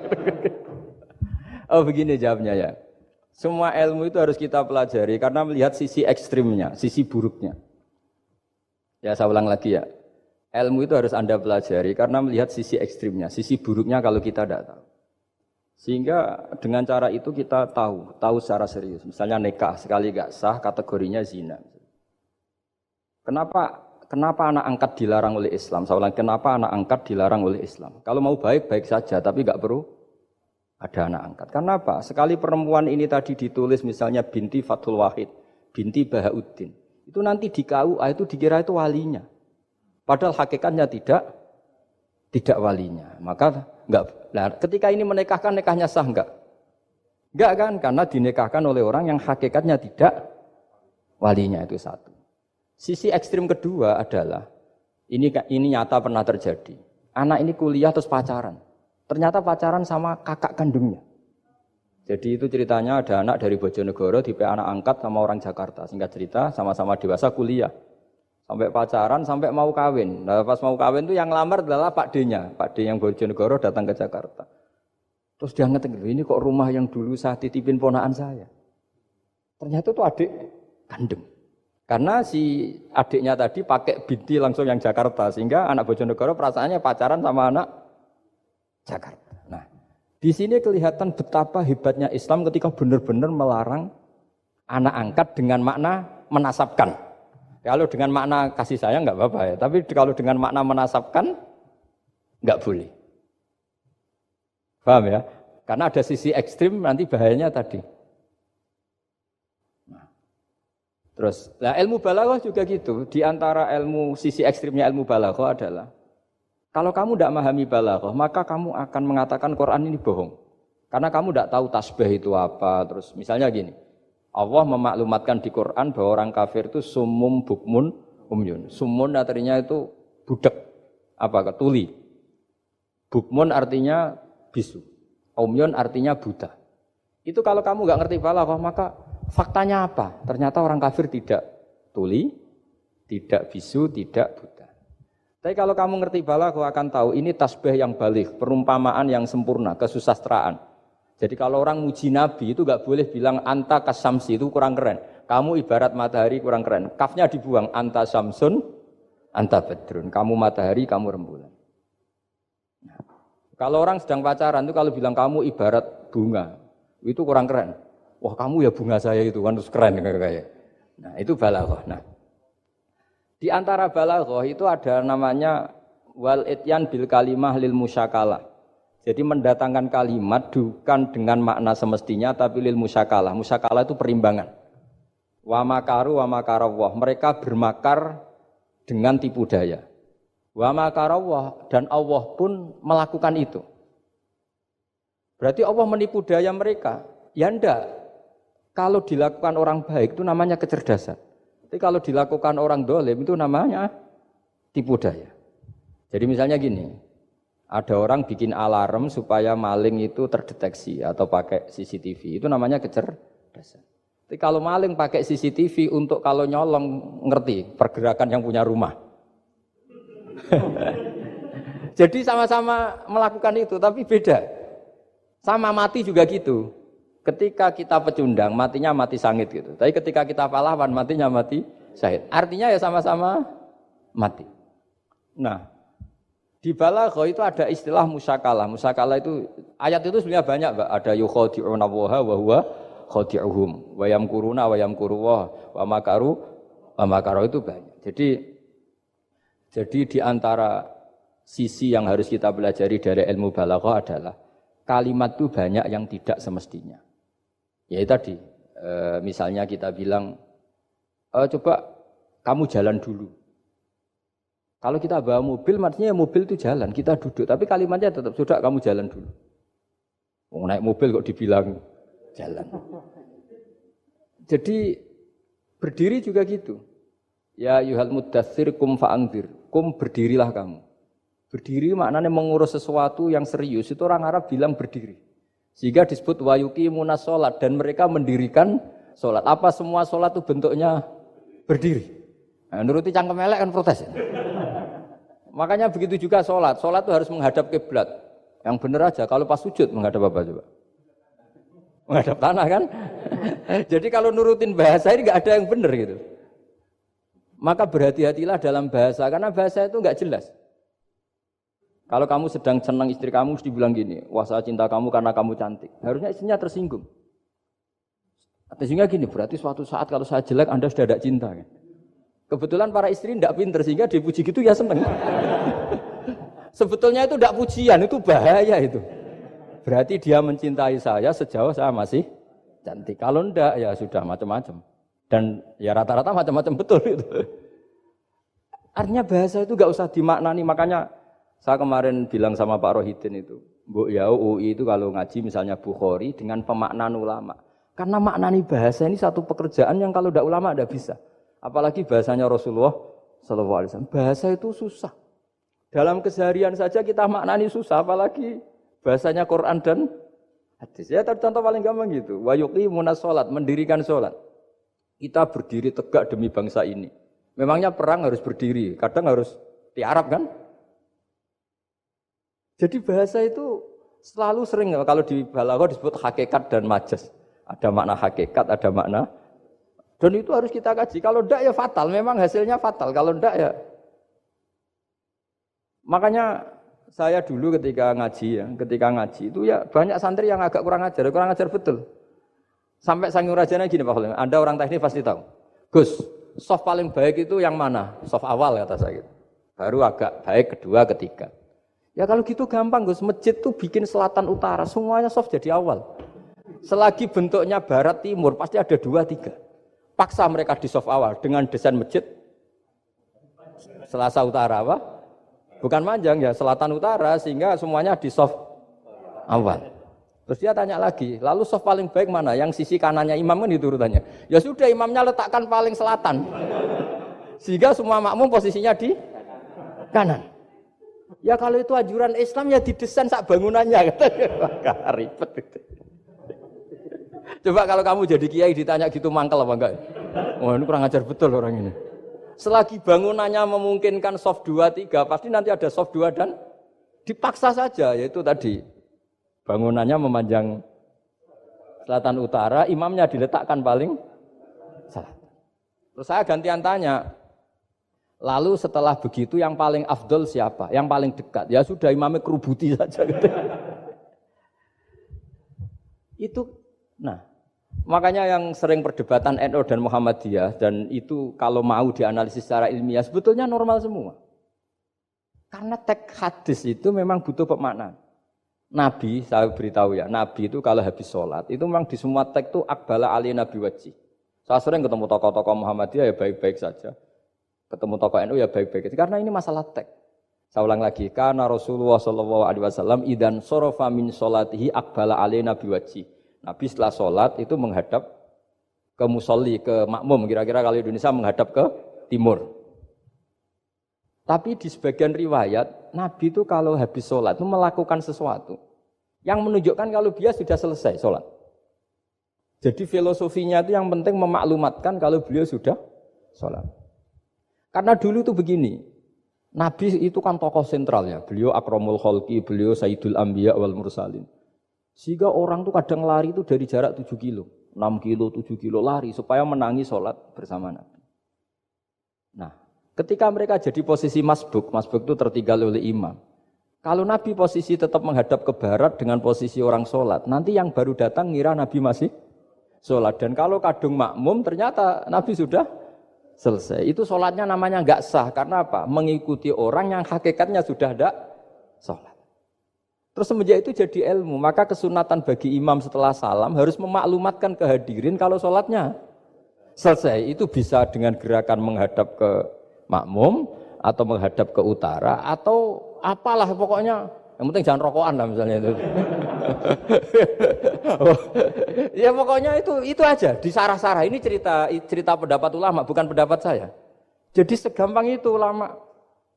Oh begini jawabnya ya. Semua ilmu itu harus kita pelajari karena melihat sisi ekstrimnya, sisi buruknya. Ya saya ulang lagi ya. Ilmu itu harus Anda pelajari karena melihat sisi ekstrimnya, sisi buruknya kalau kita tidak tahu. Sehingga dengan cara itu kita tahu secara serius. Misalnya nikah sekali gak sah kategorinya zina. Kenapa anak angkat dilarang oleh Islam? Saya ulang, kenapa anak angkat dilarang oleh Islam? Kalau mau baik saja, tapi gak perlu ada anak angkat. Karena apa? Sekali perempuan ini tadi ditulis misalnya binti Fathul Wahid, binti Bahauddin. Itu nanti di KUA itu dikira itu walinya. Padahal hakikatnya tidak walinya. Maka enggak. Nah, ketika ini menikahkan, nikahnya sah enggak? Enggak kan? Karena dinikahkan oleh orang yang hakikatnya tidak walinya, itu satu. Sisi ekstrim kedua adalah ini nyata pernah terjadi. Anak ini kuliah terus pacaran. Ternyata pacaran sama kakak kandungnya. Jadi itu ceritanya ada anak dari Bojonegoro dipe anak angkat sama orang Jakarta. Singkat cerita sama-sama dewasa kuliah. Sampai pacaran, sampai mau kawin. Nah pas mau kawin itu yang lamar adalah Pak D-nya. Pak D yang Bojonegoro datang ke Jakarta. Terus dia ngetik, ini kok rumah yang dulu saya titipin ponakan saya. Ternyata itu adik kandung. Karena si adiknya tadi pakai binti langsung yang Jakarta. Sehingga anak Bojonegoro perasaannya pacaran sama anak Jakarta. Nah, di sini kelihatan betapa hebatnya Islam ketika benar-benar melarang anak angkat dengan makna menasabkan. Kalau dengan makna kasih sayang enggak apa-apa ya, tapi kalau dengan makna menasabkan enggak boleh. Paham ya? Karena ada sisi ekstrim nanti bahayanya tadi. Nah, terus, ilmu balaghah juga gitu. Di antara sisi ekstrimnya ilmu balaghah adalah kalau kamu tidak memahami balaghah, maka kamu akan mengatakan Quran ini bohong. Karena kamu tidak tahu tasbih itu apa. Terus misalnya gini. Allah memaklumatkan di Quran bahwa orang kafir itu sumum bukmun umyun. Sumun artinya itu budak, tuli. Bukmun artinya bisu. Umyun artinya buta. Itu kalau kamu nggak ngerti balaghah, maka faktanya apa? Ternyata orang kafir tidak tuli, tidak bisu, tidak buta. Tapi kalau kamu ngerti balaghah akan tahu ini tasbih yang baligh, perumpamaan yang sempurna, kesusastraan. Jadi kalau orang muji Nabi itu enggak boleh bilang anta kasamsi, itu kurang keren. Kamu ibarat matahari kurang keren. Kafnya dibuang, anta samsun, anta badrun. Kamu matahari, kamu rembulan. Nah, kalau orang sedang pacaran itu kalau bilang kamu ibarat bunga, itu kurang keren. Wah kamu ya bunga saya itu kan terus keren kayak. Nah itu balaghah. Nah di antara balaghah itu ada namanya wal ityan bil kalimah lil musyakalah. Jadi mendatangkan kalimat bukan dengan makna semestinya tapi lil musyakalah. Musyakalah itu perimbangan. Wa makaru wa makarawah. Mereka bermakar dengan tipu daya. Wa makarawah dan Allah pun melakukan itu. Berarti Allah menipu daya mereka? Ya enggak. Kalau dilakukan orang baik itu namanya kecerdasan. Tapi kalau dilakukan orang dolim itu namanya tipu daya. Jadi misalnya gini, ada orang bikin alarm supaya maling itu terdeteksi atau pakai CCTV. Itu namanya kecerdasan. Tapi kalau maling pakai CCTV untuk kalau nyolong ngerti pergerakan yang punya rumah. Jadi sama-sama melakukan itu tapi beda. Sama mati juga gitu. Ketika kita pecundang, matinya mati sangit gitu. Tapi ketika kita pahlawan, matinya mati syahid. Artinya ya sama-sama mati. Nah, di balaghah itu ada istilah musyakalah. Musyakalah itu, ayat itu sebenarnya banyak, Mbak. Ada yukhadi'una Allaha wa huwa khadi'uhum. Wa yamkuruna wa yamkuruwah. Wa makaru itu banyak. Jadi di antara sisi yang harus kita pelajari dari ilmu balaghah adalah kalimat itu banyak yang tidak semestinya. Ya tadi, misalnya kita bilang, coba kamu jalan dulu. Kalau kita bawa mobil, maksudnya mobil itu jalan, kita duduk. Tapi kalimatnya tetap, sudah kamu jalan dulu. Mau naik mobil kok dibilang jalan. Jadi berdiri juga gitu. Ya yuhal muddatsir kum fa'andzir. Kum berdirilah kamu. Berdiri maknanya mengurus sesuatu yang serius. Itu orang Arab bilang berdiri. Sehingga disebut wayuqimunas sholat dan mereka mendirikan sholat. Apa semua sholat itu bentuknya berdiri? Nah, nuruti cangkem elek kan protes. Ya? Makanya begitu juga sholat. Sholat itu harus menghadap kiblat. Yang benar aja. Kalau pas sujud menghadap apa coba? Menghadap tanah kan? Jadi kalau nurutin bahasa ini nggak ada yang benar gitu. Maka berhati-hatilah dalam bahasa karena bahasa itu nggak jelas. Kalau kamu sedang senang istri kamu, mesti bilang gini, wah saya cinta kamu karena kamu cantik. Harusnya istrinya tersinggung. Sehingga gini, berarti suatu saat kalau saya jelek, Anda sudah tidak cinta. Kan? Kebetulan para istri tidak pinter, sehingga dipuji gitu ya senang. Sebetulnya itu tidak pujian, itu bahaya itu. Berarti dia mencintai saya sejauh saya masih cantik. Kalau enggak, ya sudah macam-macam. Dan ya rata-rata macam-macam betul itu. Artinya bahasa itu enggak usah dimaknani, makanya saya kemarin bilang sama Pak Rohidin itu, Mbok ya UI itu kalau ngaji misalnya Bukhari dengan pemaknaan ulama. Karena maknani bahasa ini satu pekerjaan yang kalau tidak ulama tidak bisa. Apalagi bahasanya Rasulullah SAW. Bahasa itu susah. Dalam keseharian saja kita maknani susah, apalagi bahasanya Quran dan hadis. Ya contoh paling gampang gitu. Wa yuqimunas sholat, mendirikan sholat. Kita berdiri tegak demi bangsa ini. Memangnya perang harus berdiri, kadang harus tiarap kan? Jadi bahasa itu selalu sering, kalau di balaghah disebut hakikat dan majas. Ada makna hakikat, ada makna. Dan itu harus kita kaji. Kalau enggak ya fatal, memang hasilnya fatal. Kalau enggak ya. Makanya saya dulu ketika ngaji itu ya banyak santri yang agak kurang ajar betul. Sampai Sanghyang Rajana gini Pak Khalil, Anda orang teknik pasti tahu. Gus, soft paling baik itu yang mana? Soft awal kata saya gitu. Baru agak baik kedua, ketiga. Ya kalau gitu gampang Gus, masjid tuh bikin selatan utara, semuanya soft jadi awal. Selagi bentuknya barat timur pasti ada 2-3. Paksa mereka di soft awal dengan desain masjid selasa utara apa? Bukan panjang ya, selatan utara sehingga semuanya di soft awal. Terus dia tanya lagi, lalu soft paling baik mana? Yang sisi kanannya imam kan itu urutannya. Ya sudah imamnya letakkan paling selatan. Sehingga semua makmum posisinya di kanan. Ya kalau itu anjuran Islam ya didesain sak bangunannya. Ribet. Coba kalau kamu jadi kiai ditanya gitu mangkel apa enggak? Wah, ini kurang ajar betul orang ini. Selagi bangunannya memungkinkan soft 2, 3, pasti nanti ada soft 2 dan dipaksa saja, yaitu tadi. Bangunannya memanjang selatan utara, imamnya diletakkan paling selatan. Terus saya gantian tanya, lalu setelah begitu yang paling afdol siapa? Yang paling dekat? Ya sudah imamnya kerubuti saja. Gitu. Itu, nah. Makanya yang sering perdebatan NU dan Muhammadiyah dan itu kalau mau dianalisis secara ilmiah sebetulnya normal semua. Karena teks hadis itu memang butuh pemaknaan. Nabi, saya beritahu ya, Nabi itu kalau habis sholat itu memang di semua teks itu akbala ali nabi wajih. Saya sering ketemu tokoh-tokoh Muhammadiyah ya baik-baik saja. Ketemu tokoh NU ya baik-baik saja. Karena ini masalah teks. Saya ulang lagi, karena Rasulullah SAW idan sorofa min sholatihi akbala ali nabi wajih. Nabi setelah sholat itu menghadap ke musolli, ke makmum. Kira-kira kalau Indonesia menghadap ke timur. Tapi di sebagian riwayat, Nabi itu kalau habis sholat itu melakukan sesuatu yang menunjukkan kalau dia sudah selesai sholat. Jadi filosofinya itu yang penting memaklumatkan kalau beliau sudah sholat. Karena dulu itu begini, Nabi itu kan tokoh sentral ya. Beliau akramul khalqi, beliau sayyidul anbiya wal mursalin. Sehingga orang tuh kadang lari itu dari jarak 7 kilo, 6 kilo, 7 kilo lari supaya menangi sholat bersama Nabi. Nah, ketika mereka jadi posisi masbuk itu tertinggal oleh imam. Kalau Nabi posisi tetap menghadap ke barat dengan posisi orang sholat, nanti yang baru datang ngira Nabi masih sholat. Dan kalau kadung makmum ternyata Nabi sudah selesai. Itu sholatnya namanya nggak sah. Karena apa? Mengikuti orang yang hakikatnya sudah tidak sholat. Terus semenjak itu jadi ilmu, maka kesunatan bagi imam setelah salam harus memaklumatkan ke hadirin kalau sholatnya selesai. Itu bisa dengan gerakan menghadap ke makmum, atau menghadap ke utara, atau apalah pokoknya. Yang penting jangan rokokan lah misalnya itu. Ya pokoknya itu aja, disarah-sarah. Ini cerita pendapat ulama, bukan pendapat saya. Jadi segampang itu ulama.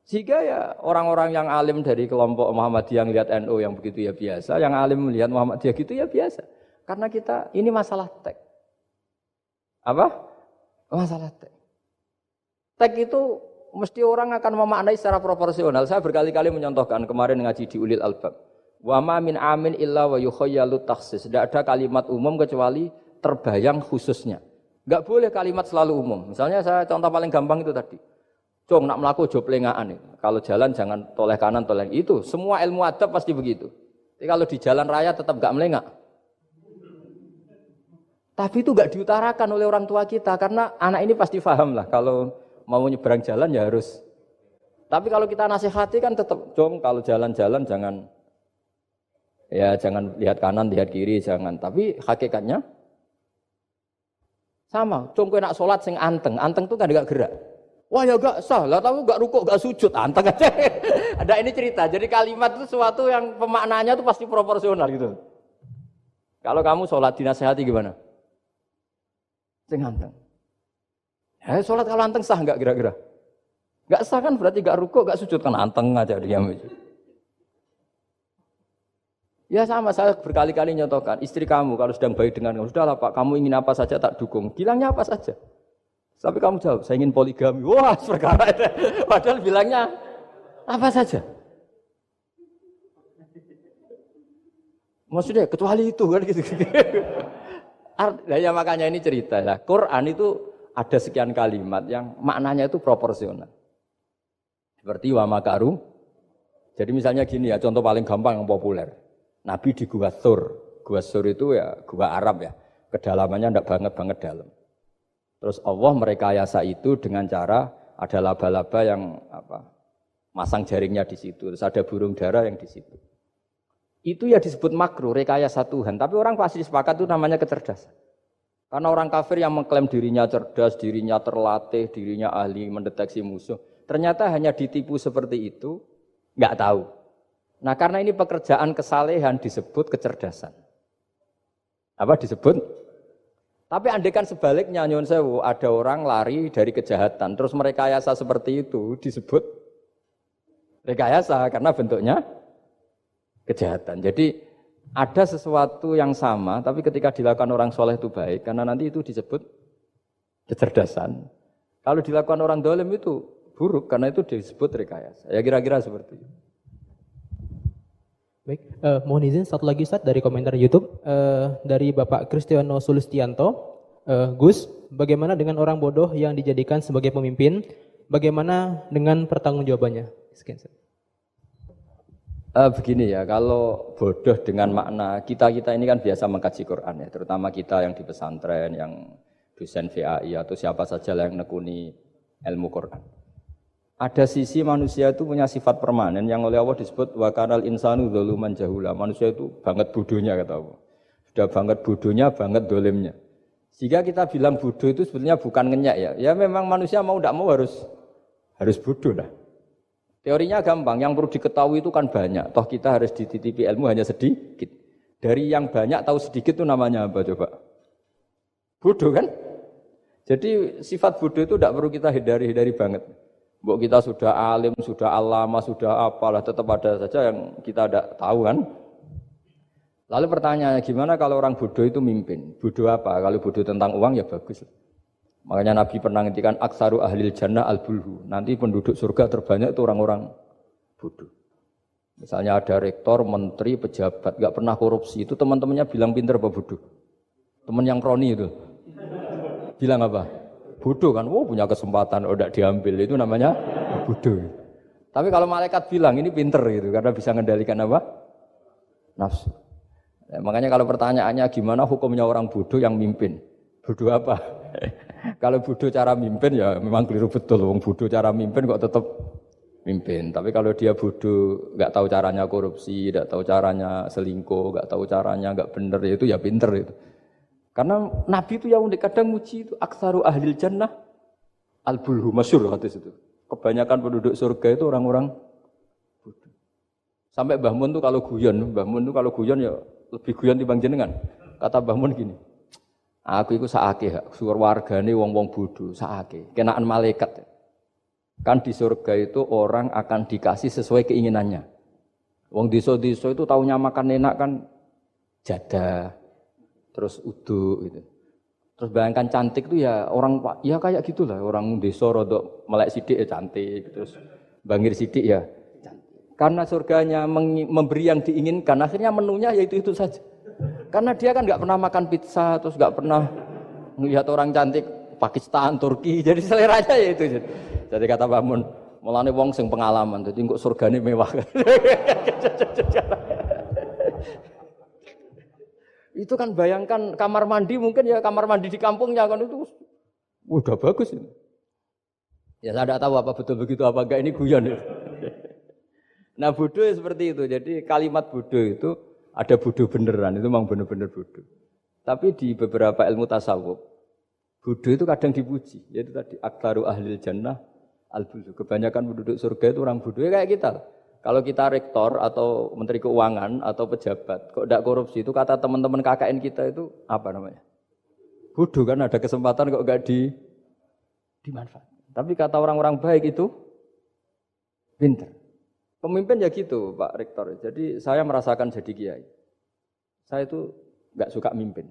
Sehingga ya orang-orang yang alim dari kelompok Muhammadiyah yang lihat NU yang begitu ya biasa, yang alim melihat Muhammadiyah gitu ya biasa. Karena kita ini masalah teks. Apa? Masalah teks. Teks itu mesti orang akan memaknai secara proporsional. Saya berkali-kali menyontohkan kemarin ngaji di Ulil Albab. Wa ma min amin illa wa yukhayyalu takhsis. Tidak ada kalimat umum kecuali terbayang khususnya. Enggak boleh kalimat selalu umum. Misalnya saya contoh paling gampang itu tadi. Cung, nak melaku ojo plengaan. Kalau jalan jangan toleh kanan, toleh itu. Semua ilmu adab pasti begitu. Jadi kalau di jalan raya tetap enggak melengak. Tapi itu enggak diutarakan oleh orang tua kita. Karena anak ini pasti paham lah. Kalau mau nyebrang jalan ya harus. Tapi kalau kita nasihati kan tetap, Cung, kalau jalan-jalan jangan lihat kanan, lihat kiri, jangan. Tapi hakikatnya sama. Cung, kowe nak sholat sing anteng. Anteng itu kan enggak gerak. Wah ya enggak sah, lah tahu enggak rukuk, enggak sujud, anteng aja. Ada ini cerita. Jadi kalimat itu sesuatu yang pemaknanya itu pasti proporsional gitu. Kalau kamu sholat dinasihati gimana? Sing anteng. Ya sholat kalau anteng sah enggak kira-kira? Enggak sah kan berarti enggak rukuk, enggak sujud, kan anteng aja diam aja. Ya sama, saya berkali-kali nyontohkan, istri kamu kalau sedang baik dengan kamu, sudahlah Pak, kamu ingin apa saja tak dukung. Bilangnya apa saja. Tapi kamu jawab, saya ingin poligami. Wah, perkara itu. Padahal bilangnya apa saja. Maksudnya kecuali itu kan gitu. Nah, ya makanya ini cerita lah. Quran itu ada sekian kalimat yang maknanya itu proporsional. Seperti wa makaru. Jadi misalnya gini ya, contoh paling gampang yang populer. Nabi di Gua Thur. Gua Thur itu ya gua Arab ya. Kedalamannya enggak banget dalam. Terus Allah merekayasa itu dengan cara ada laba-laba yang masang jaringnya di situ. Terus ada burung dara yang di situ. Itu ya disebut makruh, rekayasa Tuhan. Tapi orang pasti sepakat itu namanya kecerdasan. Karena orang kafir yang mengklaim dirinya cerdas, dirinya terlatih, dirinya ahli mendeteksi musuh. Ternyata hanya ditipu seperti itu, nggak tahu. Nah karena ini pekerjaan kesalehan disebut kecerdasan. Apa disebut? Tapi andaikan sebaliknya, nyuwun sewu, ada orang lari dari kejahatan, terus merekayasa seperti itu disebut rekayasa karena bentuknya kejahatan. Jadi ada sesuatu yang sama, tapi ketika dilakukan orang soleh itu baik, karena nanti itu disebut kecerdasan. Kalau dilakukan orang dolim itu buruk karena itu disebut rekayasa. Ya kira-kira seperti itu. Baik, mohon izin satu lagi Ustaz dari komentar YouTube dari Bapak Kristiano Sulistianto. Gus, bagaimana dengan orang bodoh yang dijadikan sebagai pemimpin? Bagaimana dengan pertanggungjawabannya? Sekian. Begini ya, kalau bodoh dengan makna kita ini kan biasa mengkaji Quran ya, terutama kita yang di pesantren, yang dosen VAI atau siapa saja yang nekuni ilmu Quran. Ada sisi manusia itu punya sifat permanen yang oleh Allah disebut wa kanal insanu dzaluman jahula. Manusia itu banget bodohnya kata Allah. Sudah banget bodohnya, banget dolimnya. Jika kita bilang bodoh itu sebetulnya bukan ngenyak ya. Ya memang manusia mau tidak mau harus bodoh lah. Teorinya gampang, yang perlu diketahui itu kan banyak. Toh kita harus dititipi ilmu hanya sedikit. Dari yang banyak tahu sedikit itu namanya apa coba? Bodoh kan? Jadi sifat bodoh itu tidak perlu kita hindari banget. Mbok kita sudah alim, sudah alama, sudah apalah, tetap ada saja yang kita tidak tahu kan. Lalu pertanyaannya gimana kalau orang bodoh itu mimpin? Bodoh apa? Kalau bodoh tentang uang ya bagus. Makanya Nabi pernah ngendikan aksaru ahlil jannah al-bulhu. Nanti penduduk surga terbanyak itu orang-orang bodoh. Misalnya ada rektor, menteri, pejabat, gak pernah korupsi. Itu teman-temannya bilang pinter apa bodoh? Teman yang kroni itu. Bilang apa? Bodoh kan, punya kesempatan, tidak diambil, itu namanya bodoh. Tapi kalau malaikat bilang ini pinter gitu, karena bisa mengendalikan apa? Nafsu. Ya, makanya kalau pertanyaannya gimana hukumnya orang bodoh yang mimpin? Bodoh apa? Kalau bodoh cara mimpin ya memang keliru betul. Wong bodoh cara mimpin kok tetap mimpin. Tapi kalau dia bodoh, nggak tahu caranya korupsi, nggak tahu caranya selingkuh, nggak tahu caranya nggak bener, itu ya pinter itu. Karena Nabi itu yang unik kadang muji itu aksaru ahlil jannah al-bulhu, masyhur hadis itu. Kebanyakan penduduk surga itu orang-orang bodoh. Sampai Mbah Mun tuh kalau guyon ya lebih guyon timbang jenengan. Kata Mbah Mun gini, aku iku sakake suwar wargane wong-wong bodoh, sakake. Kenaan malaikat. Kan di surga itu orang akan dikasih sesuai keinginannya. Wong desa-desa itu taunya makan enak kan jadah. Terus uduk gitu. Terus bayangkan cantik tuh ya orang ya kayak gitulah orang desa rodok melek sidik ya cantik, terus bangir sidik ya cantik. Karena surganya memberi yang diinginkan, akhirnya menunya ya itu saja. Karena dia kan nggak pernah makan pizza, terus nggak pernah melihat orang cantik Pakistan, Turki, jadi seleranya ya itu. Jadi kata Pak Mun, mulane wong sing pengalaman, jadi kok surgane mewah. Itu kan bayangkan kamar mandi mungkin ya kamar mandi di kampungnya kan itu udah bagus ini. Ya saya tidak tahu apa betul begitu apa enggak, ini guyon. Nah bodoh ya seperti itu. Jadi kalimat bodoh itu ada bodoh beneran, itu memang benar-benar bodoh. Tapi di beberapa ilmu tasawuf bodoh itu kadang dipuji. Yaitu tadi aktaru ahlil jannah al-bulhu. Kebanyakan penduduk surga itu orang bodoh ya kayak kita. Kalau kita rektor atau menteri keuangan atau pejabat, kok tidak korupsi itu kata teman-teman KKN kita itu apa namanya? Bodoh kan ada kesempatan kok enggak dimanfaatkan. Tapi kata orang-orang baik itu pintar. Pemimpin ya gitu Pak Rektor. Jadi saya merasakan jadi kiai. Saya itu enggak suka mimpin.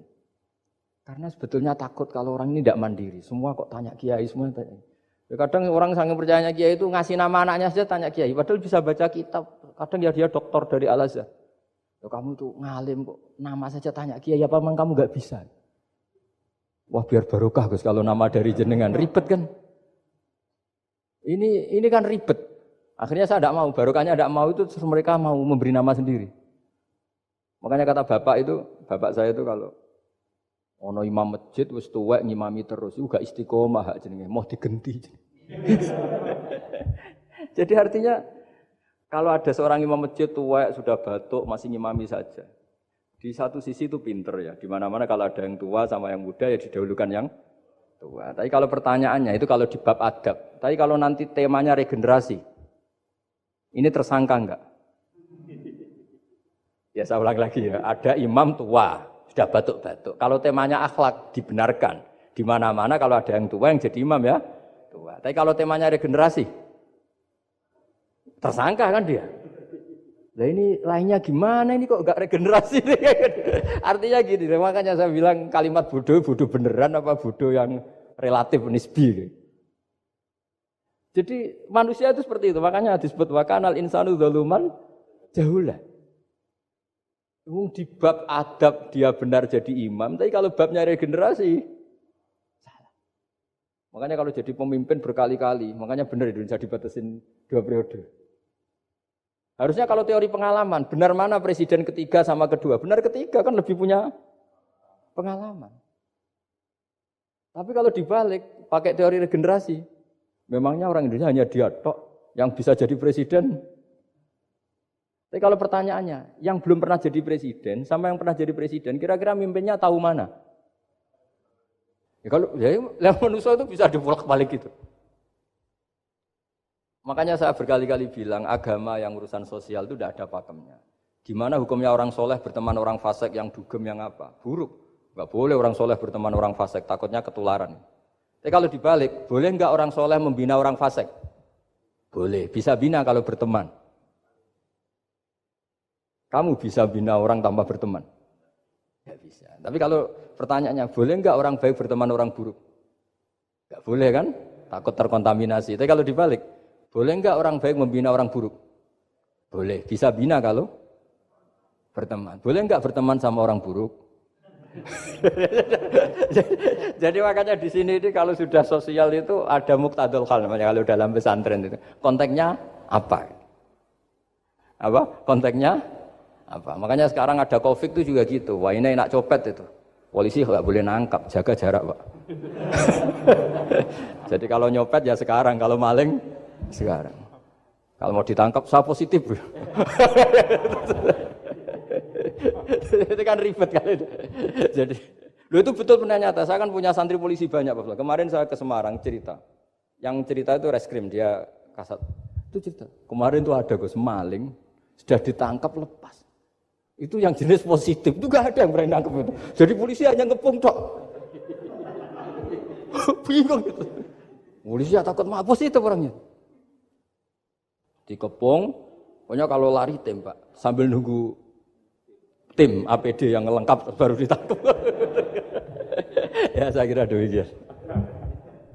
Karena sebetulnya takut kalau orang ini tidak mandiri. Semua kok tanya kiai, semua tanya. Ya kadang orang sangat percayanya kiai itu ngasih nama anaknya saja tanya kiai, padahal bisa baca kitab. Kadang ya dia doktor dari Al-Azhar. Ya kamu tuh ngalim kok nama saja tanya kiai, apa memang kamu nggak bisa? Wah biar barokah Gus kalau nama dari jenengan, ribet kan? Ini kan ribet. Akhirnya saya tidak mau, barokahnya tidak mau itu terus mereka mau memberi nama sendiri. Makanya kata bapak saya itu kalau ono imam masjid wis tuwek ngimami terus, iku gak istiqomah hak jenenge, mau digenti. Jadi artinya kalau ada seorang imam masjid tuwek sudah batuk masih ngimami saja. Di satu sisi itu pinter ya, di mana-mana kalau ada yang tua sama yang muda ya didahulukan yang tua. Tapi kalau pertanyaannya itu kalau di bab adab. Tapi kalau nanti temanya regenerasi, ini tersangka enggak? Ya saya ulang lagi ya, ada imam tua sudah batuk-batuk. Kalau temanya akhlak dibenarkan. Di mana-mana kalau ada yang tua yang jadi imam ya tua. Tapi kalau temanya regenerasi, tersangka kan dia. Nah ini lainnya gimana ini kok enggak regenerasi? Artinya gini, makanya saya bilang kalimat bodoh beneran apa bodoh yang relatif nisbi. Jadi manusia itu seperti itu, makanya disebut wa kanal insanu dzaluman jahula. Di bab adab dia benar jadi imam, tapi kalau babnya regenerasi salah. Makanya kalau jadi pemimpin berkali-kali, makanya benar Indonesia dibatasin 2 periode. Harusnya kalau teori pengalaman, benar mana presiden ketiga sama kedua? Benar ketiga kan lebih punya pengalaman. Tapi kalau dibalik, pakai teori regenerasi, memangnya orang Indonesia hanya dia tok yang bisa jadi presiden? Tapi kalau pertanyaannya, yang belum pernah jadi presiden sama yang pernah jadi presiden, kira-kira mimpinnya tahu mana? Ya kalau yang manusia itu bisa dibolak-balik gitu. Makanya saya berkali-kali bilang agama yang urusan sosial itu tidak ada pakemnya. Gimana hukumnya orang soleh berteman orang fasik yang dugem yang apa? Buruk. Enggak boleh orang soleh berteman orang fasik, takutnya ketularan. Tapi kalau dibalik, boleh enggak orang soleh membina orang fasik? Boleh, bisa bina kalau berteman. Kamu bisa bina orang tanpa berteman? Enggak bisa. Tapi kalau pertanyaannya, boleh enggak orang baik berteman orang buruk? Enggak boleh kan? Takut terkontaminasi. Tapi kalau dibalik, boleh enggak orang baik membina orang buruk? Boleh, bisa bina kalau berteman. Boleh enggak berteman sama orang buruk? Jadi makanya di sini ini kalau sudah sosial itu ada muqtadul hal namanya kalau dalam pesantren itu. Konteksnya apa? Apa? Konteksnya apa? Makanya sekarang ada Covid itu juga gitu. Wah ini enak copet itu. Polisi nggak boleh nangkap, jaga jarak Pak. Jadi kalau nyopet ya sekarang, kalau maling sekarang. Kalau mau ditangkap saya positif. Itu kan ribet kan itu. Jadi, itu betul benar nyata. Saya kan punya santri polisi banyak Pak. Kemarin saya ke Semarang cerita. Yang cerita itu reskrim dia kasat. Itu cerita. Kemarin tuh ada Gus maling sudah ditangkap lepas. Itu yang jenis positif. Itu enggak ada yang berani nangkep itu. Jadi polisi hanya ngepung tok. Bingung gitu. Polisi ya takut mampus itu orangnya. Dikepung, pokoknya kalau lari tembak sambil nunggu tim APD yang lengkap baru ditangkap. Ya saya kira demikian.